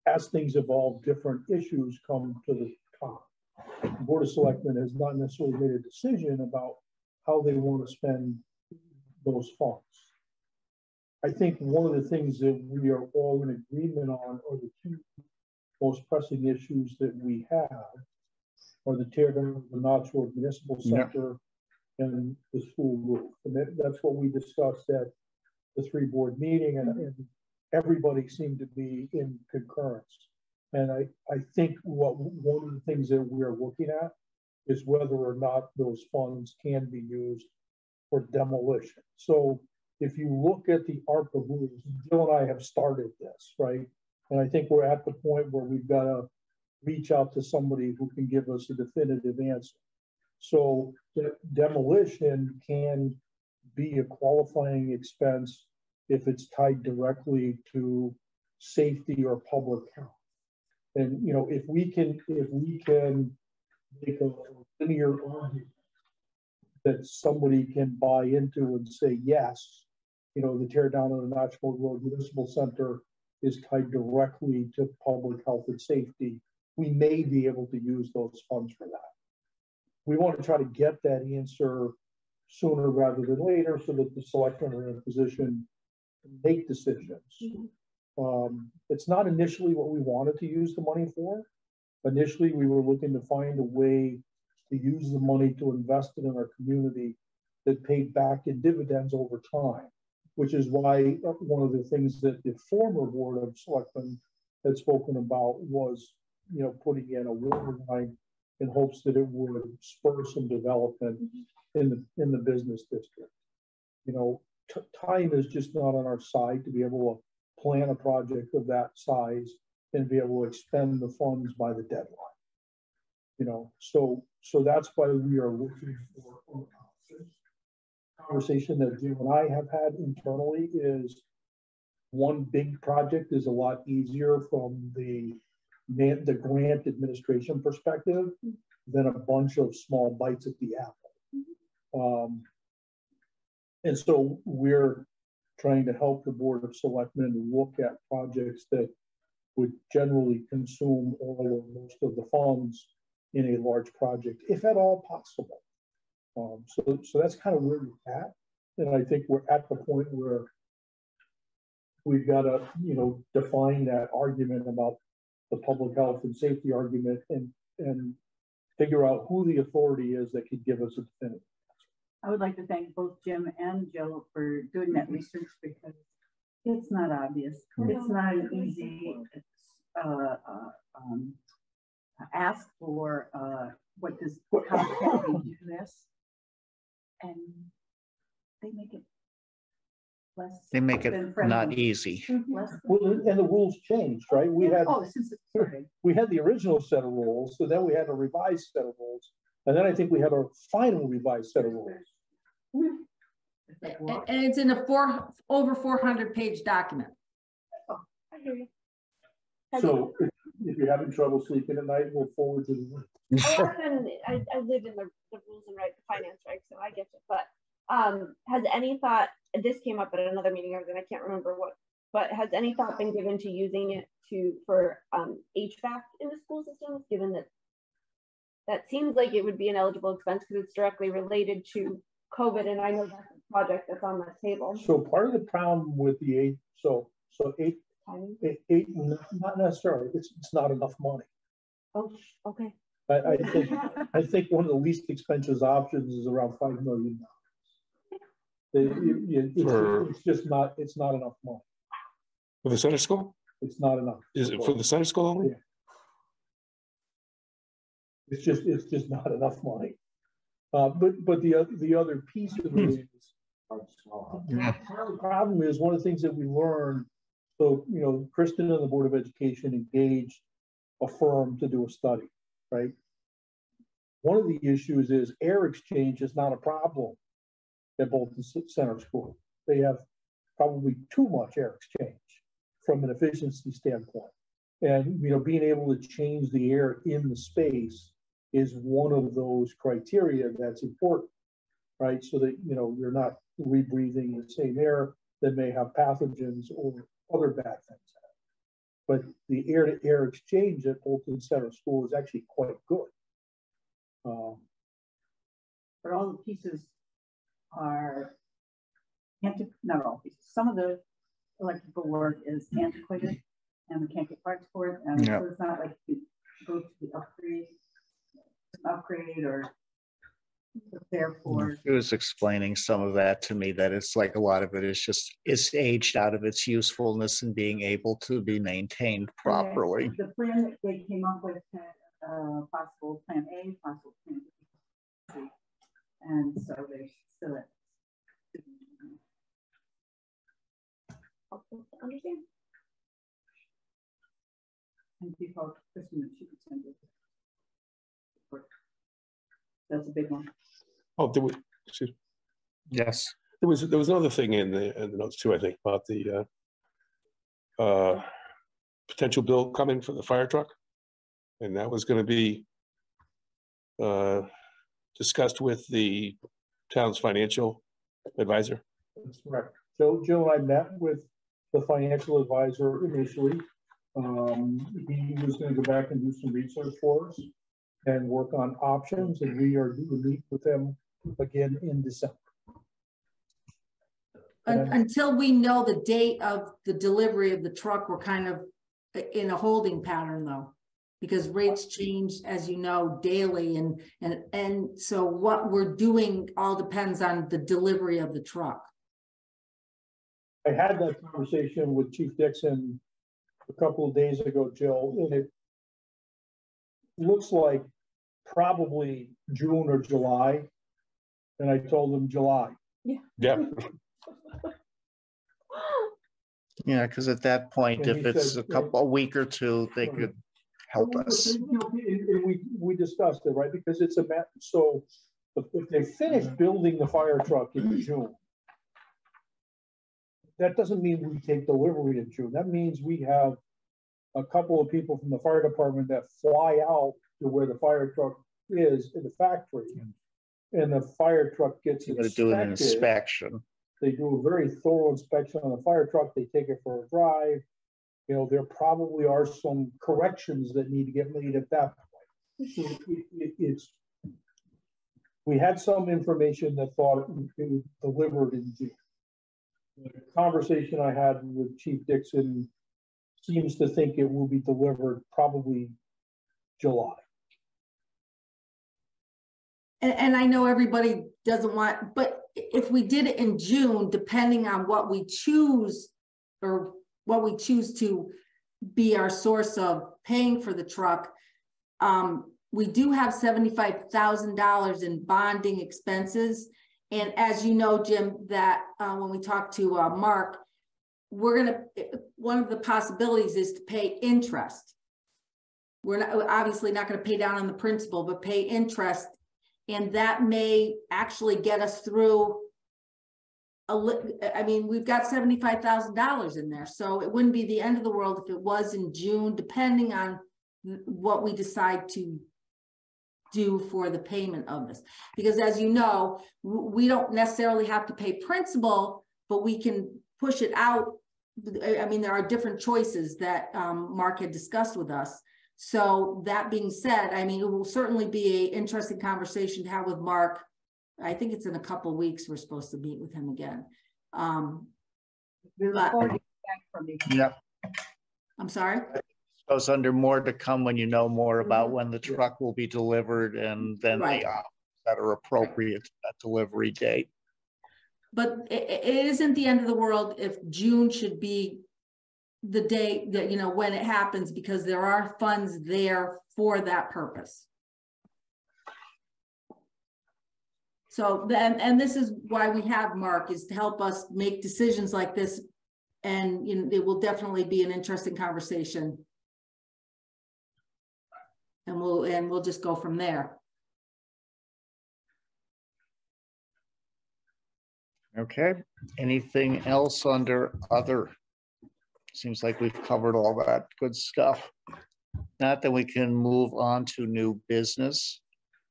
Speaker 5: as things evolve, different issues come to the top. The board of selectmen has not necessarily made a decision about how they want to spend those funds. I think one of the things that we are all in agreement on are the two most pressing issues that we have are the tear down of the Knoxville Municipal Center and the school roof. And that's what we discussed at the 3-board meeting, and everybody seemed to be in concurrence. And I think one of the things that we're looking at is whether or not those funds can be used for demolition. So if you look at the ARPA rules, Jill and I have started this, right? And I think we're at the point where we've got to reach out to somebody who can give us a definitive answer. So the demolition can be a qualifying expense if it's tied directly to safety or public health. And if we can make a linear argument that somebody can buy into and say yes, the tear down of the Knoxville Road Municipal Center is tied directly to public health and safety, we may be able to use those funds for that. We want to try to get that answer sooner rather than later so that the selectmen are in a position to make decisions. It's not initially what we wanted to use the money for. Initially, we were looking to find a way to use the money to invest it in our community that paid back in dividends over time, which is why one of the things that the former board of selectmen had spoken about was putting in a water line in hopes that it would spur some development in the business district. Time is just not on our side to be able to plan a project of that size and be able to expend the funds by the deadline. So that's why we are looking for options. Conversation that Jim and I have had internally is one big project is a lot easier from the grant administration perspective than a bunch of small bites at the apple. And so we're trying to help the board of selectmen look at projects that would generally consume all or most of the funds in a large project, if at all possible. So that's kind of where we're at. And I think we're at the point where we've got to, define that argument about the public health and safety argument and figure out who the authority is that could give us a definitive answer.
Speaker 6: I would like to thank both Jim and Jill for doing that research because it's not obvious. It's not an easy ask for how can we do this? And they make it less.
Speaker 1: They make it not easy.
Speaker 5: Well, and the rules changed, right? We had
Speaker 6: since it started.
Speaker 5: We had the original set of rules, so then we had a revised set of rules, and then I think we had a final revised set of rules.
Speaker 3: And it's in a over 400-page document.
Speaker 4: Oh, I hear you.
Speaker 5: So if you're having trouble sleeping at night, we'll forward to the link.
Speaker 4: I live in the rules and finance regs, so I get it. But has any thought, this came up at another meeting, and I can't remember what, but has any thought been given to using it for HVAC in the school systems, given that seems like it would be an eligible expense because it's directly related to COVID, and I know that's a project that's on that table.
Speaker 5: So part of the problem with the not necessarily, it's not enough money.
Speaker 4: Oh, okay.
Speaker 5: I think one of the least expensive options is around $5 million. It's just not. It's not enough money
Speaker 2: for the center school.
Speaker 5: It's not enough.
Speaker 2: Is it for the center school only?
Speaker 5: Yeah. It's just not enough money. But the other piece of it is, the problem is one of the things that we learned. So, you know, Kristen and the Board of Education engaged a firm to do a study, right? One of the issues is air exchange is not a problem at Bolton Center School. They have probably too much air exchange from an efficiency standpoint. And, you know, being able to change the air in the space is one of those criteria that's important, right? So that, you know, you're not rebreathing the same air that may have pathogens or other bad things. But the air-to-air exchange at Bolton Center School is actually quite good.
Speaker 6: But all the pieces are, not all pieces, some of the electrical work is antiquated and we can't get parts for it. And so it's not like you go to the upgrade or therefore.
Speaker 1: He was explaining some of that to me, that it's like a lot of it is just, it's aged out of its usefulness and being able to be maintained properly.
Speaker 6: The plan that they came up with had possible plan A, possible plan B, and so they still
Speaker 4: understand.
Speaker 6: And people, Kristen, she could send it. That's a big one.
Speaker 2: Oh, there was,
Speaker 1: Yes.
Speaker 2: there was another thing in the notes too, I think, about the potential bill coming for the fire truck. And that was going to be discussed with the town's financial advisor.
Speaker 5: That's correct. Joe and I met with the financial advisor initially. He was going to go back and do some research for us and work on options, and we are due to meet with him again in December.
Speaker 3: Until we know the date of the delivery of the truck, we're kind of in a holding pattern though, because rates change, as you know, daily. And so what we're doing all depends on the delivery of the truck.
Speaker 5: I had that conversation with Chief Dixon a couple of days ago, Jill, and it looks like probably June or July. And I told him July.
Speaker 2: Yeah.
Speaker 1: Yeah, because at that point, if it's a week or two, they could help us.
Speaker 5: And we discussed it, right? Because it's a matter. So if they finish building the fire truck in June, that doesn't mean we take delivery in June. That means we have a couple of people from the fire department that fly out to where the fire truck is in the factory, and the fire truck gets inspected.
Speaker 1: Do an inspection.
Speaker 5: They do a very thorough inspection on the fire truck. They take it for a drive. You know, there probably are some corrections that need to get made at that point. So we had some information that thought it was delivered in June. The conversation I had with Chief Dixon seems to think it will be delivered probably July.
Speaker 3: And I know everybody doesn't want, but if we did it in June, depending on what we choose or what we choose to be our source of paying for the truck, we do have $75,000 in bonding expenses. And as you know, Jim, that when we talked to Mark, one of the possibilities is to pay interest. We're obviously not going to pay down on the principal, but pay interest. And that may actually get us through I mean, we've got $75,000 in there. So it wouldn't be the end of the world if it was in June, depending on what we decide to do for the payment of this. Because as you know, we don't necessarily have to pay principal, but we can push it out. I mean, there are different choices that Mark had discussed with us. So that being said, I mean, it will certainly be an interesting conversation to have with Mark. I think it's in a couple of weeks we're supposed to meet with him again.
Speaker 1: Yep.
Speaker 3: I'm sorry?
Speaker 1: Goes under more to come when you know more about when the truck will be delivered, and then the options that are appropriate to that delivery date.
Speaker 3: But it isn't the end of the world if June should be the day that, you know, when it happens, because there are funds there for that purpose. So then, and this is why we have Mark, is to help us make decisions like this. And you know, it will definitely be an interesting conversation. And we'll just go from there.
Speaker 1: Okay, anything else under other? Seems like we've covered all that good stuff. Not that we can move on to new business.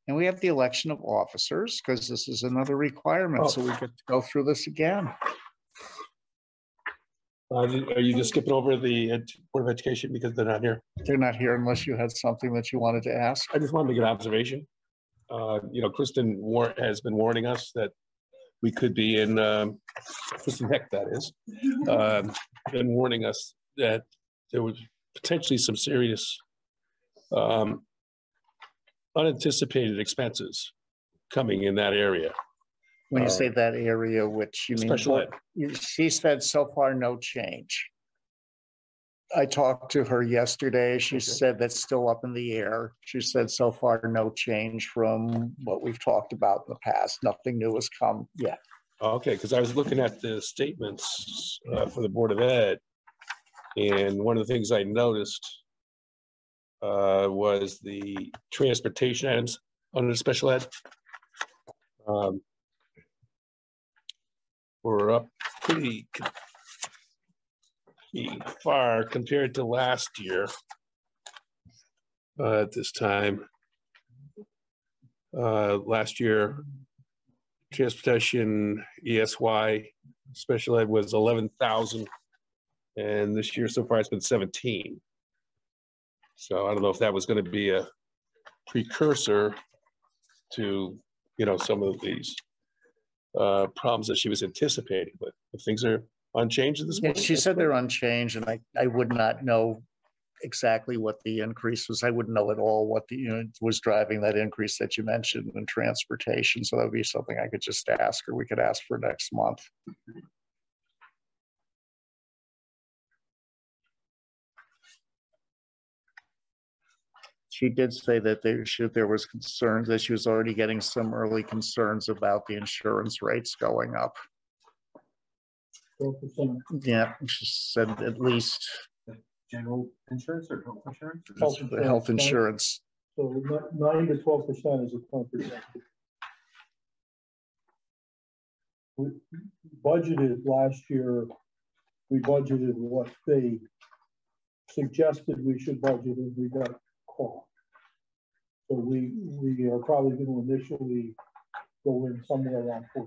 Speaker 1: And we have the election of officers, because this is another requirement, so we get to go through this again.
Speaker 2: Are you just skipping over the Board of Education because they're not here?
Speaker 1: They're not here unless you had something that you wanted to ask.
Speaker 2: I just wanted to make an observation. You know, Kristen has been warning us that we could be in, Kristen Heck, that is, been warning us that there was potentially some serious unanticipated expenses coming in that area.
Speaker 1: When you say that area, which you mean?
Speaker 2: Special ed.
Speaker 1: She said so far, no change. I talked to her yesterday. She said that's still up in the air. She said so far, no change from what we've talked about in the past. Nothing new has come yet.
Speaker 2: Okay, because I was looking at the statements for the Board of Ed, and one of the things I noticed was the transportation items under special ed. We're up pretty far compared to last year at this time. Last year, transportation ESY special ed was 11,000, and this year so far it's been 17. So I don't know if that was going to be a precursor to, you know, some of these problems that she was anticipating, but if things are unchanged at this point.
Speaker 1: She said they're unchanged, and I would not know exactly what the increase was. I wouldn't know at all what the, you know, was driving that increase that you mentioned in transportation. So that would be something I could just ask, or we could ask for next month. She did say that there was concerns, that she was already getting some early concerns about the insurance rates going up.
Speaker 5: 12%.
Speaker 1: Yeah, she said at least
Speaker 8: General insurance or health insurance?
Speaker 1: the health insurance.
Speaker 5: So 9 to 12% is a 12%. We budgeted last year, we budgeted what they suggested we should budget, and we got caught. So we are probably going to initially go in somewhere around 14%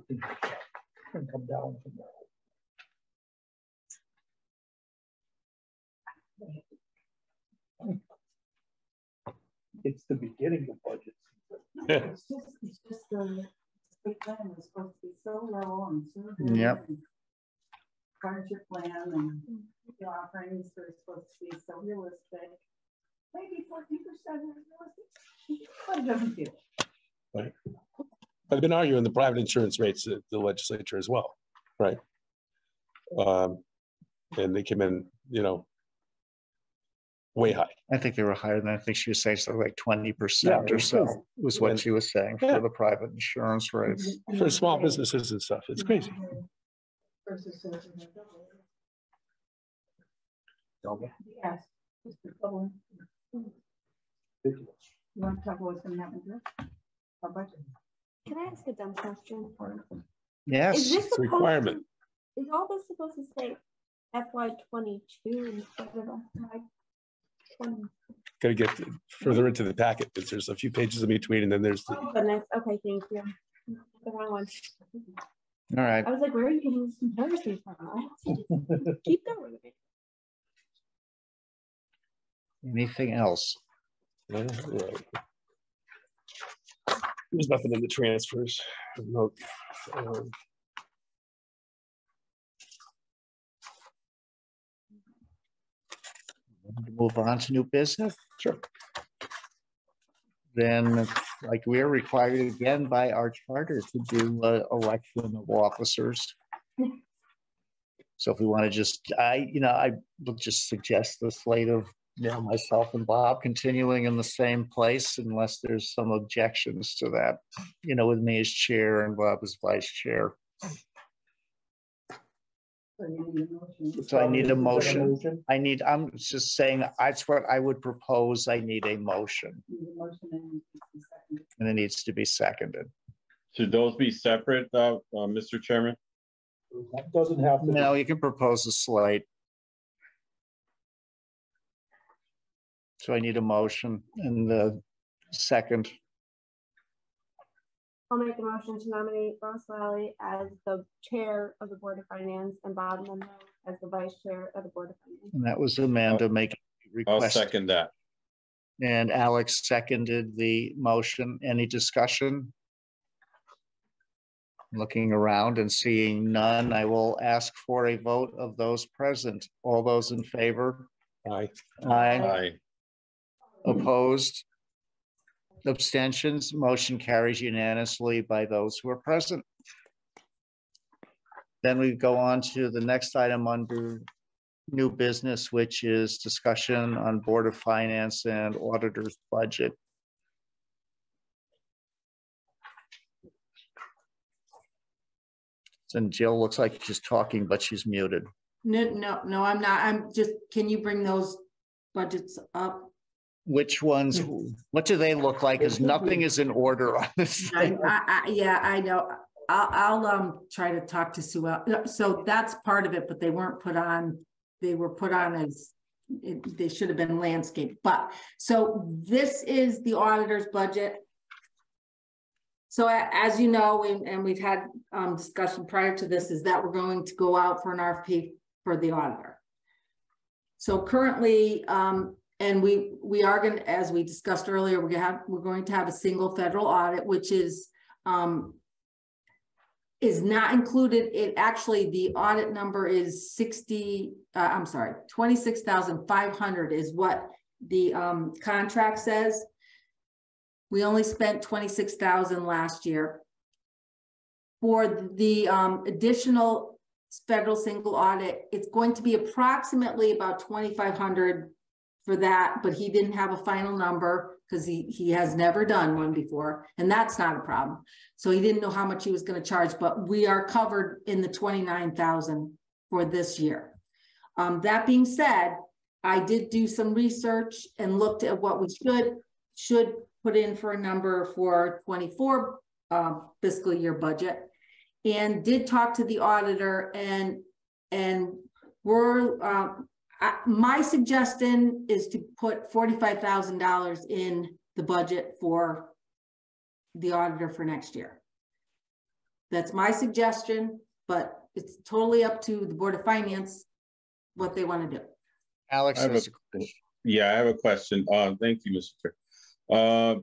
Speaker 5: and come down from there. It's the beginning of budget season.
Speaker 6: It's just the big plan was supposed to be so low and so good.
Speaker 1: Yep.
Speaker 6: And partnership plan and the offerings are supposed to be so realistic. Maybe 14% is realistic, but it doesn't feel.
Speaker 2: Right. I've been arguing the private insurance rates at the legislature as well, right? And they came in, you know, way high.
Speaker 1: I think they were higher than, I think she was saying something like 20% or so was what she was saying for the private insurance rates.
Speaker 2: For small businesses and stuff, it's crazy.
Speaker 6: Yes. Just the trouble. You want to talk about what's going to happen to us? Our budget.
Speaker 4: Can I ask a dumb question?
Speaker 1: Yes.
Speaker 4: Is this
Speaker 2: It's a requirement.
Speaker 4: Is all this supposed to say FY22 instead of FY20?
Speaker 2: Got to get further into the packet because there's a few pages in between, and then there's the.
Speaker 4: Oh, goodness. Okay, thank you. The wrong one.
Speaker 1: All right.
Speaker 4: I was like, where are you getting this comparison from? Keep going with it.
Speaker 1: Anything else?
Speaker 2: Right. There's nothing in the transfers. No.
Speaker 1: Move on to new business.
Speaker 2: Sure.
Speaker 1: Then, like, we are required again by our charter to do election of officers. So if we want to just, I would just suggest the slate of Yeah, myself and Bob continuing in the same place unless there's some objections to that, with me as chair and Bob as vice chair. So I need a motion. I'm just saying, that's what I would propose. I need a motion. And it needs to be seconded.
Speaker 7: Should those be separate, Mr. Chairman?
Speaker 5: That doesn't have to.
Speaker 1: No, you can propose a slate. So I need a motion and the second.
Speaker 4: I'll make a motion to nominate Ross Lally as the chair of the Board of Finance and Bob Munro as the vice chair of the Board of Finance.
Speaker 1: And that was Amanda making a request.
Speaker 7: I'll second that.
Speaker 1: And Alex seconded the motion. Any discussion? Looking around and seeing none, I will ask for a vote of those present. All those in favor?
Speaker 2: Aye.
Speaker 1: Aye.
Speaker 7: Aye.
Speaker 1: Opposed? Abstentions? Motion carries unanimously by those who are present. Then we go on to the next item under new business, which is discussion on Board of Finance and auditor's budget. And Jill looks like she's talking, but she's muted.
Speaker 3: No, I'm not. I'm just, can you bring those budgets up?
Speaker 1: Which ones, what do they look like? Because nothing is in order on this thing.
Speaker 3: Yeah, I know. I'll try to talk to Sue. So that's part of it, but they weren't put on. They were put on as they should have been landscaped. But so this is the auditor's budget. So as you know, and we've had discussion prior to this, is that we're going to go out for an RFP for the auditor. So currently, and we are going to, as we discussed earlier, we're going to have a single federal audit, which is not included. It actually, the audit number is 26,500 is what the contract says. We only spent 26,000 last year. For the additional federal single audit, it's going to be approximately about 2,500 for that, but he didn't have a final number because he has never done one before, and that's not a problem. So he didn't know how much he was going to charge, but we are covered in the 29,000 for this year. That being said, I did do some research and looked at what we should put in for a number for 24 fiscal year budget, and did talk to the auditor, and we're my suggestion is to put $45,000 in the budget for the auditor for next year. That's my suggestion, but it's totally up to the Board of Finance what they want to do.
Speaker 1: Alex has a question.
Speaker 7: Yeah, I have a question. Thank you, Mr. Chair.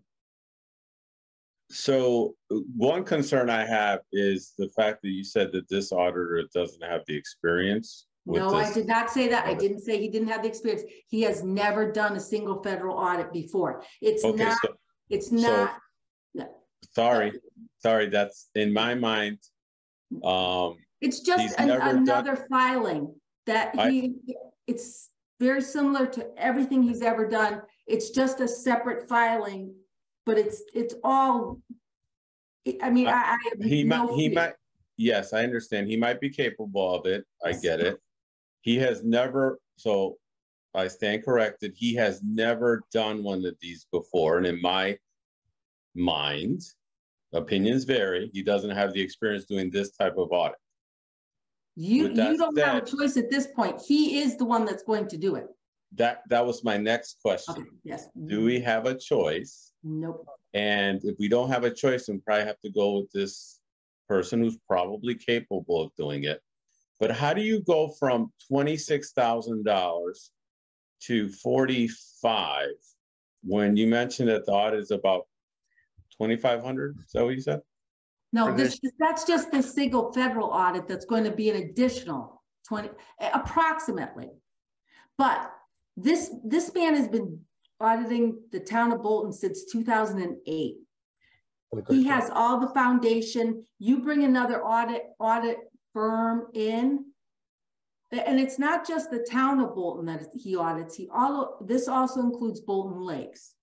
Speaker 7: So one concern I have is the fact that you said that this auditor doesn't have the experience.
Speaker 3: No, I did not say that. I didn't say he didn't have the experience. He has never done a single federal audit before. It's okay, not, so, it's not.
Speaker 7: So, sorry, that's in my mind.
Speaker 3: It's just another filing that it's very similar to everything he's ever done. It's just a separate filing, but it's all, I mean, he might,
Speaker 7: yes, I understand. He might be capable of it. I get it. He has never, so I stand corrected. He has never done one of these before. And in my mind, opinions vary. He doesn't have the experience doing this type of audit.
Speaker 3: You don't have a choice at this point. He is the one that's going to do it.
Speaker 7: That was my next question.
Speaker 3: Okay, yes.
Speaker 7: Do we have a choice?
Speaker 3: Nope. And
Speaker 7: if we don't have a choice, then we probably have to go with this person who's probably capable of doing it. But how do you go from $26,000 to 45 when you mentioned that the audit is about 2,500? Is that what you said?
Speaker 3: No, that's just the single federal audit that's going to be an additional 20, approximately. But this man has been auditing the town of Bolton since 2008. He has all the foundation. You bring another audit firm in, and it's not just the town of Bolton that he audits. This also includes Bolton Lakes.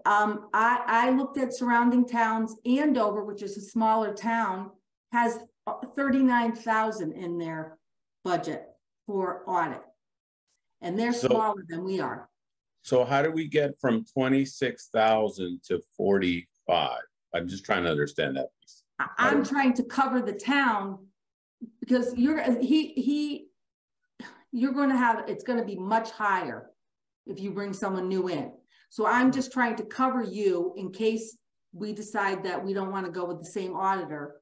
Speaker 3: I looked at surrounding towns. Andover, which is a smaller town, has 39,000 in their budget for audit, and they're smaller than we are.
Speaker 7: So how do we get from 26,000 to 45? I'm just trying to understand that piece.
Speaker 3: I'm trying to cover the town because you're going to have, it's going to be much higher if you bring someone new in. So I'm just trying to cover you in case we decide that we don't want to go with the same auditor.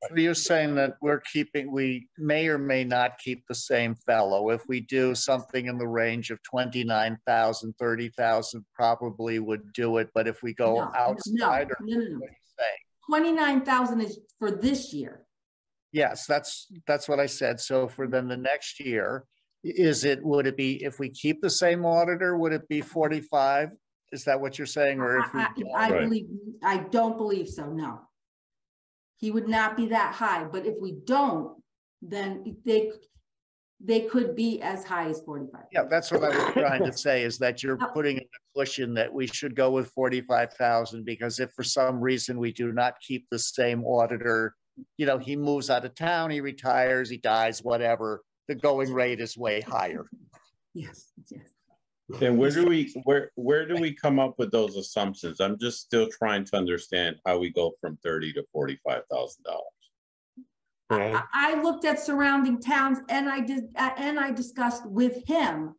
Speaker 1: So you're saying that we may or may not keep the same fellow. If we do something in the range of 29,000, 30,000, probably would do it. But if we go outside,
Speaker 3: no. 29,000 is for this year.
Speaker 1: Yes, that's what I said. So for then the next year, would it be, if we keep the same auditor, would it be 45? Is that what you're saying? Or if
Speaker 3: I don't believe so, no. He would not be that high, but if we don't, then they could be as high as 45.
Speaker 1: Yeah, that's what I was trying to say, is that you're putting in a cushion that we should go with 45,000, because if for some reason we do not keep the same auditor, you know, he moves out of town, he retires, he dies, whatever, the going rate is way higher.
Speaker 3: Yes.
Speaker 7: And where do we come up with those assumptions? I'm just still trying to understand how we go from $30,000 to $45,000.
Speaker 3: I looked at surrounding towns, and I discussed with him,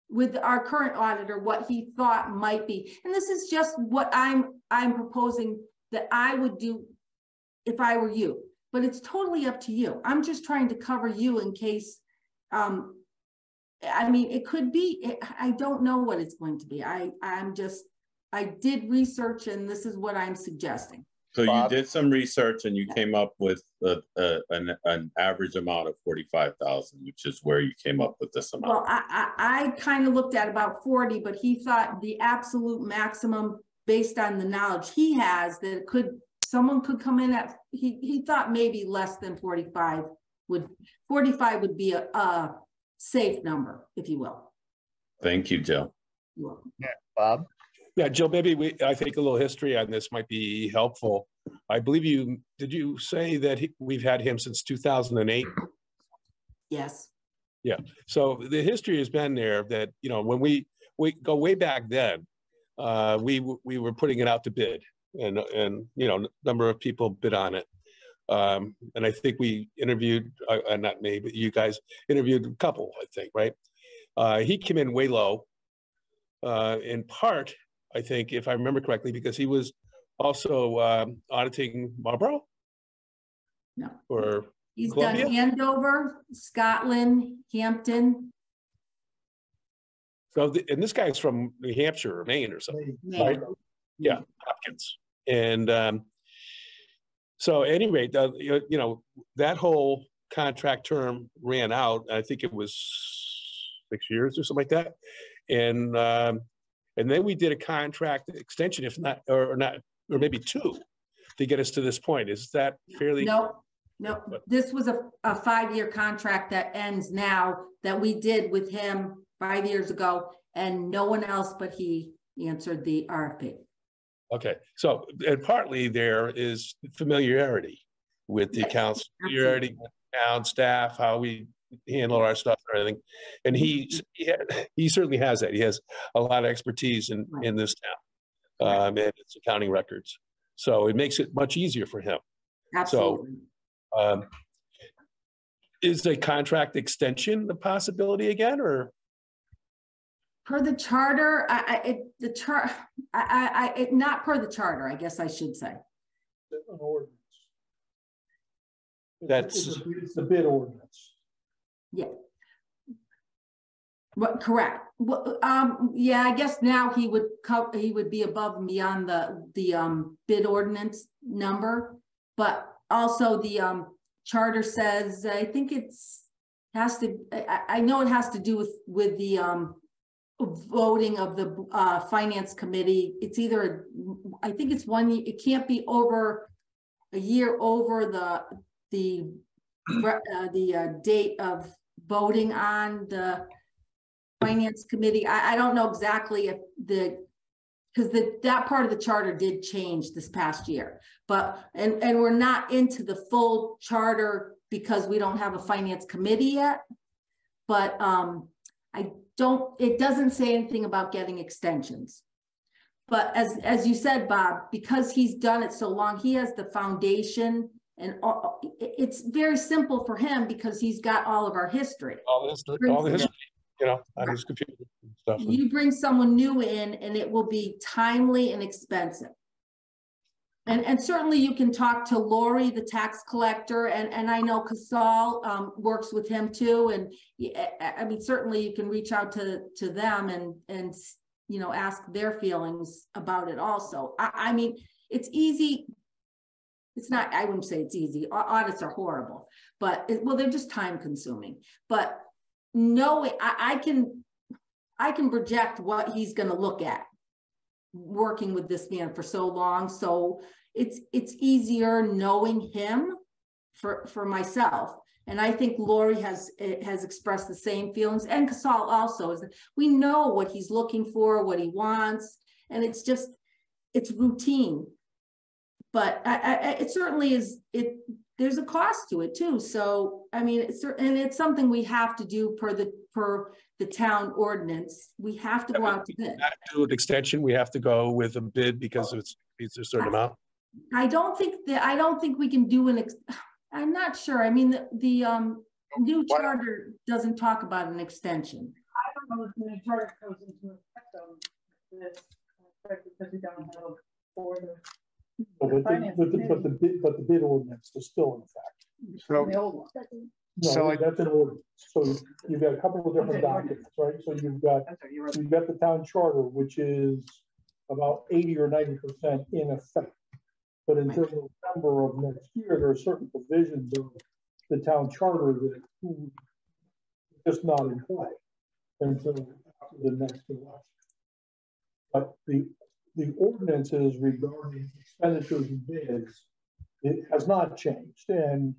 Speaker 3: with our current auditor, what he thought might be. And this is just what I'm proposing that I would do if I were you, but it's totally up to you. I'm just trying to cover you in case, I mean, it could be, I don't know what it's going to be. I did research, and this is what I'm suggesting.
Speaker 7: So you did some research and you came up with an average amount of 45,000, which is where you came up with this amount.
Speaker 3: Well, I kind of looked at about 40, but he thought the absolute maximum, based on the knowledge he has, that someone could come in at, he thought maybe less than 45 would be a safe number, if you will.
Speaker 7: Thank you, Jill.
Speaker 3: You're welcome.
Speaker 1: Yeah, Bob?
Speaker 2: Yeah, Jill, maybe I think a little history on this might be helpful. I believe did you say that we've had him since 2008?
Speaker 3: Yes.
Speaker 2: Yeah, so the history has been there that, you know, when we go way back then, we were putting it out to bid, and you know, a number of people bid on it. And I think we interviewed, not me, but you guys interviewed a couple, I think, right? He came in way low, in part, I think, if I remember correctly, because he was also auditing Marlborough?
Speaker 3: No.
Speaker 2: Or
Speaker 3: He's
Speaker 2: Columbia?
Speaker 3: done Andover, Scotland, Hampton.
Speaker 2: So, and this guy's from New Hampshire or Maine or something, right? Yeah, Hopkins. And so at any rate, you know, that whole contract term ran out. I think it was 6 years or something like that. And then we did a contract extension, if not, or maybe 2 to get us to this point. Is that fairly?
Speaker 3: No. This was a 5-year contract that ends now, that we did with him 5 years ago, and no one else but he answered the RFP.
Speaker 2: Okay, so and partly there is familiarity with the accounts, familiarity with town staff, how we handle our stuff and everything. And he certainly has that. He has a lot of expertise in this town and its accounting records. So it makes it much easier for him.
Speaker 3: Absolutely.
Speaker 2: So is a contract extension a possibility again, or?
Speaker 3: Per the charter, not per the charter, I guess I should say.
Speaker 5: An ordinance.
Speaker 2: That's
Speaker 5: it's the bid ordinance.
Speaker 3: Yeah. What? Correct. Well, yeah, I guess now he would be above and beyond the bid ordinance number, but also the charter says, I think I know it has to do with the voting of the finance committee. It's either, I think it's 1 year, it can't be over a year over the date of voting on the finance committee. I don't know exactly if because that part of the charter did change this past year, but and we're not into the full charter because we don't have a finance committee yet. But it doesn't say anything about getting extensions. But as you said, Bob, because he's done it so long, he has the foundation, and it's very simple for him because he's got all of our history.
Speaker 2: All the history, on his computer and stuff.
Speaker 3: You bring someone new in and it will be timely and expensive. And certainly you can talk to Lori, the tax collector, and I know Casal works with him too. And I mean, certainly you can reach out to them and ask their feelings about it also. I mean, it's easy. It's not, I wouldn't say it's easy. Audits are horrible, but they're just time consuming. But no, I can project what he's going to look at working with this man for so long. So it's easier knowing him for myself. And I think Lori has expressed the same feelings, and Casal also, is that we know what he's looking for, what he wants, and it's routine. But it certainly is, there's a cost to it too. So, I mean, it's something we have to do per the town ordinance. We have to go out to bid.
Speaker 2: To do an extension, we have to go with a bid because it's a certain amount.
Speaker 3: I don't think we can do I'm not sure. I mean, the new charter doesn't talk about an extension.
Speaker 6: I don't know if the new charter goes into effect on this because we don't have for the
Speaker 5: but the bid ordinance is still in effect.
Speaker 6: So the old one.
Speaker 5: No, that's an ordinance. So you've got a couple of different documents, right? So you've got the town charter, which is about 80 or 90% in effect. But until November of next year, there are certain provisions of the town charter that are just not in play until the next election. But the ordinances regarding expenditures and bids, it has not changed, and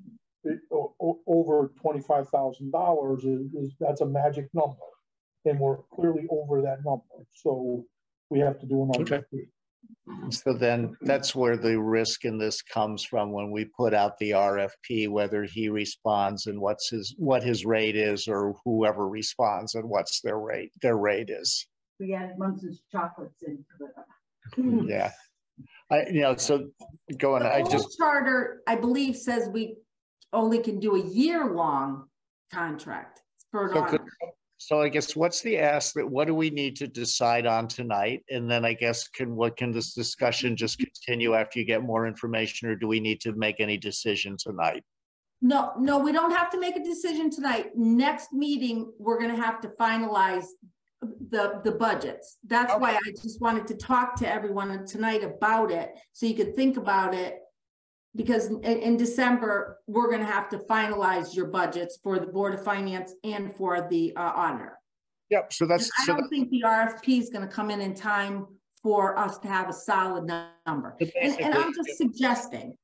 Speaker 5: over $25,000 that's a magic number, and we're clearly over that number. So we have to do an RFP.
Speaker 2: Okay.
Speaker 1: So then that's where the risk in this comes from when we put out the RFP, whether he responds and what his rate is, or whoever responds and what's their rate is.
Speaker 6: We add Munson's chocolates into the
Speaker 1: Yeah. So going,
Speaker 3: the charter, I believe, says we only can do a year-long contract for an audit.
Speaker 1: So I guess what's the ask that what do we need to decide on tonight? And then I guess can this discussion just continue after you get more information, or do we need to make any decision tonight?
Speaker 3: No, we don't have to make a decision tonight. Next meeting, we're going to have to finalize the budgets. That's why I just wanted to talk to everyone tonight about it, so you could think about it, because in December we're going to have to finalize your budgets for the Board of Finance and for the auditor.
Speaker 1: Yep. So that's.
Speaker 3: I don't think the RFP is going to come in time for us to have a solid number. And I'm just suggesting.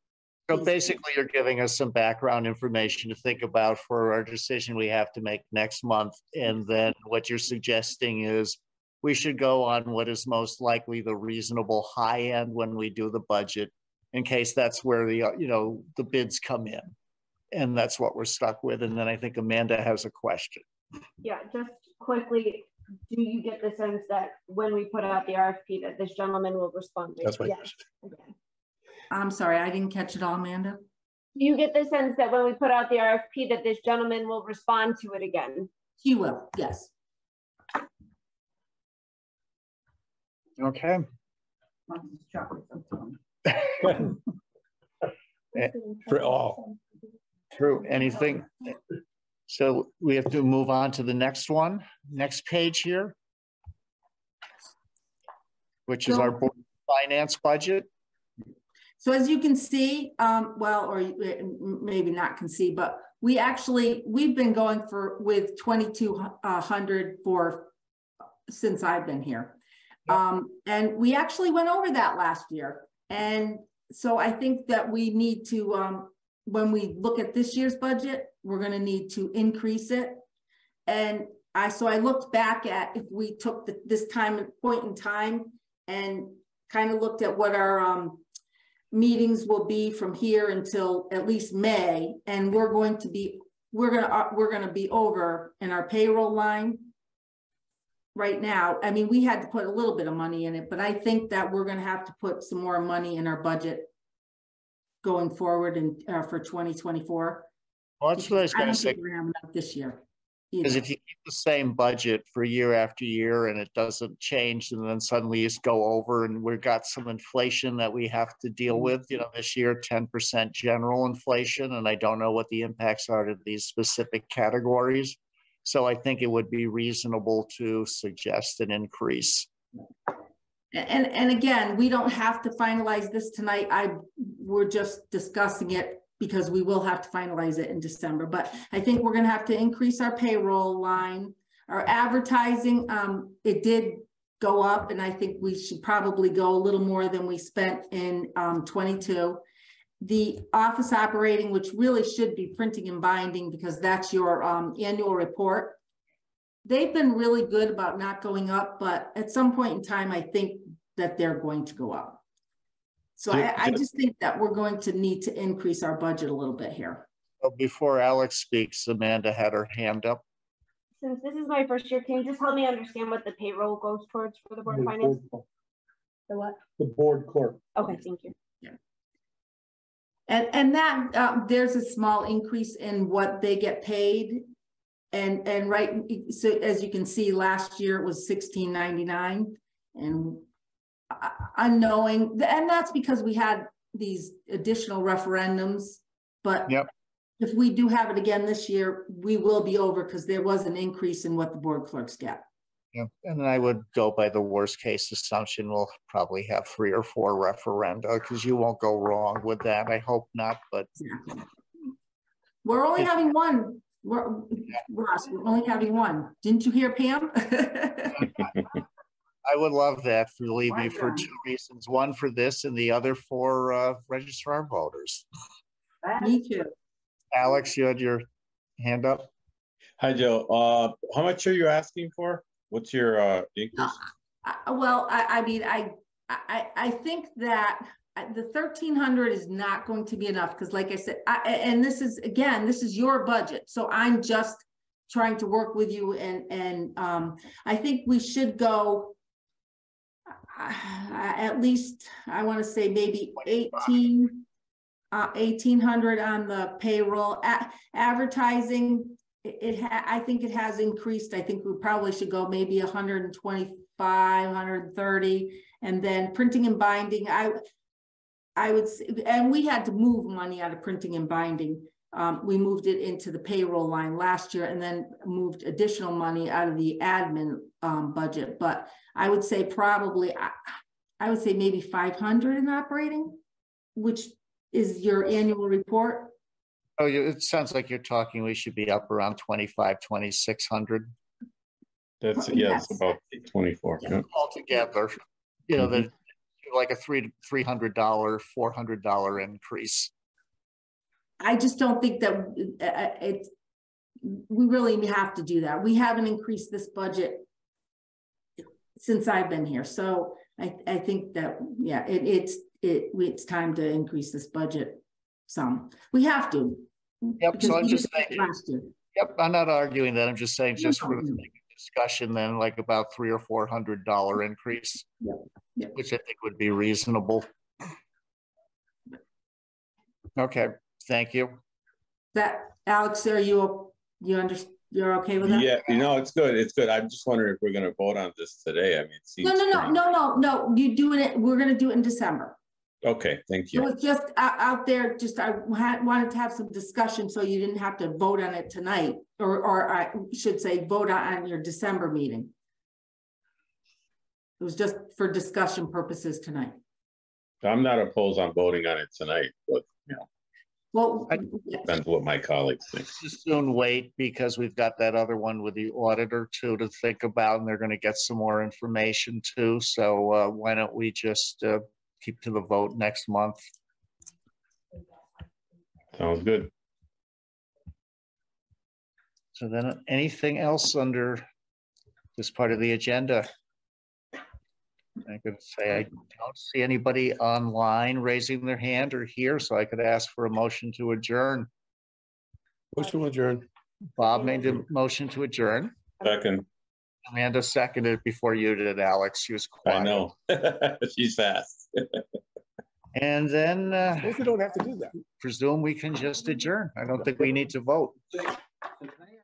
Speaker 1: So basically, you're giving us some background information to think about for our decision we have to make next month. And then what you're suggesting is we should go on what is most likely the reasonable high end when we do the budget, in case that's where the bids come in. And that's what we're stuck with. And then I think Amanda has a question.
Speaker 4: Yeah, just quickly, do you get the sense that when we put out the RFP that this gentleman will respond?
Speaker 2: That's my
Speaker 4: question. Okay.
Speaker 3: I'm sorry, I didn't catch it all, Amanda.
Speaker 4: Do you get the sense that when we put out the RFP that this gentleman will respond to it again?
Speaker 3: He will, yes.
Speaker 1: Okay.
Speaker 6: Munson's chocolates.
Speaker 2: For all.
Speaker 1: True. Anything? So we have to move on to the next one, next page here, which is our board finance budget.
Speaker 3: So as you can see, or maybe not can see, but we've been going with 2,200 since I've been here. And we actually went over that last year. And so I think that we need to when we look at this year's budget, we're gonna need to increase it. And so I looked back at if we took this point in time and kind of looked at what our meetings will be from here until at least May, and we're gonna be over in our payroll line right now. I mean, we had to put a little bit of money in it, but I think that we're gonna have to put some more money in our budget going forward and for 2024.
Speaker 1: Well, that's what I was going to say.
Speaker 3: We're having enough this year.
Speaker 1: Because if you keep the same budget for year after year and it doesn't change, and then suddenly you just go over and we've got some inflation that we have to deal with, you know, this year, 10% general inflation, and I don't know what the impacts are to these specific categories. So I think it would be reasonable to suggest an increase.
Speaker 3: And again, we don't have to finalize this tonight. We're just discussing it because we will have to finalize it in December. But I think we're going to have to increase our payroll line. Our advertising, it did go up, and I think we should probably go a little more than we spent in 22. The office operating, which really should be printing and binding because that's your annual report. They've been really good about not going up, but at some point in time, I think that they're going to go up. So I just think that we're going to need to increase our budget a little bit here.
Speaker 1: Before Alex speaks, Amanda had her hand up.
Speaker 4: Since this is my first year, can you just help me understand what the payroll goes towards for the Board of Finance? The what?
Speaker 5: The board clerk.
Speaker 4: Okay, thank you.
Speaker 3: Yeah. And that there's a small increase in what they get paid. And right, so as you can see, last year it was $16.99, and unknowing, and that's because we had these additional referendums. But
Speaker 1: yep,
Speaker 3: if we do have it again this year, we will be over because there was an increase in what the board clerks get.
Speaker 1: Yeah, and I would go by the worst case assumption. We'll probably have 3 or 4 referenda because you won't go wrong with that. I hope not, but
Speaker 3: exactly. We're only having one. Ross, we're only having one. Didn't you hear Pam?
Speaker 1: I would love that, believe me, for 2 reasons. One for this and the other for registrar voters.
Speaker 3: Me too.
Speaker 1: Alex, you had your hand up.
Speaker 7: Hi, Joe. How much are you asking for? What's your increase?
Speaker 3: Well, I mean, I think that the 1,300 is not going to be enough because, like I said, and this is, again, this is your budget, so I'm just trying to work with you, and I think we should go at least, I want to say maybe 1,800 on the payroll. Advertising, I think it has increased. I think we probably should go maybe 125, 130, and then printing and binding. I would say, and we had to move money out of printing and binding. We moved it into the payroll line last year and then moved additional money out of the admin budget. But I would say probably, I would say maybe 500 in operating, which is your annual report.
Speaker 1: Oh, it sounds like you're talking, we should be up around 2,600.
Speaker 7: That's, yeah, it's about 24.
Speaker 1: Yeah. Altogether, you know, the like a $300, $400 increase.
Speaker 3: I just don't think that we really have to do that. We haven't increased this budget since I've been here. So I think that, yeah, it's time to increase this budget some. We have to.
Speaker 1: Yep, so I'm just saying,
Speaker 3: last year.
Speaker 1: Yep, I'm not arguing that. I'm just saying, just for the discussion, then like about $300 or $400 increase,
Speaker 3: yep.
Speaker 1: Which I think would be reasonable. Okay, thank you.
Speaker 3: That, Alex, are you're okay with that?
Speaker 7: Yeah, you know, it's good. It's good. I'm just wondering if we're going to vote on this today. I mean, it seems
Speaker 3: no. You doing it? We're going to do it in December.
Speaker 7: Okay, thank you.
Speaker 3: It was just out there. Just I wanted to have some discussion, so you didn't have to vote on it tonight, or I should say, vote on your December meeting. It was just for discussion purposes tonight.
Speaker 7: I'm not opposed on voting on it tonight, but you know,
Speaker 3: well,
Speaker 7: depends what my colleagues think.
Speaker 1: Just soon wait because we've got that other one with the auditor too to think about, and they're going to get some more information too. So why don't we just keep to the vote next month?
Speaker 7: Sounds good.
Speaker 1: So then anything else under this part of the agenda? I could say I don't see anybody online raising their hand or here, so I could ask for a motion to adjourn.
Speaker 2: Motion to adjourn.
Speaker 1: Bob made the motion to adjourn.
Speaker 7: Second,
Speaker 1: Amanda seconded before you did, Alex. She was quiet.
Speaker 7: I know. She's fast.
Speaker 1: And then
Speaker 2: Suppose we don't have to do that.
Speaker 1: presume we can just adjourn. I don't think we need to vote.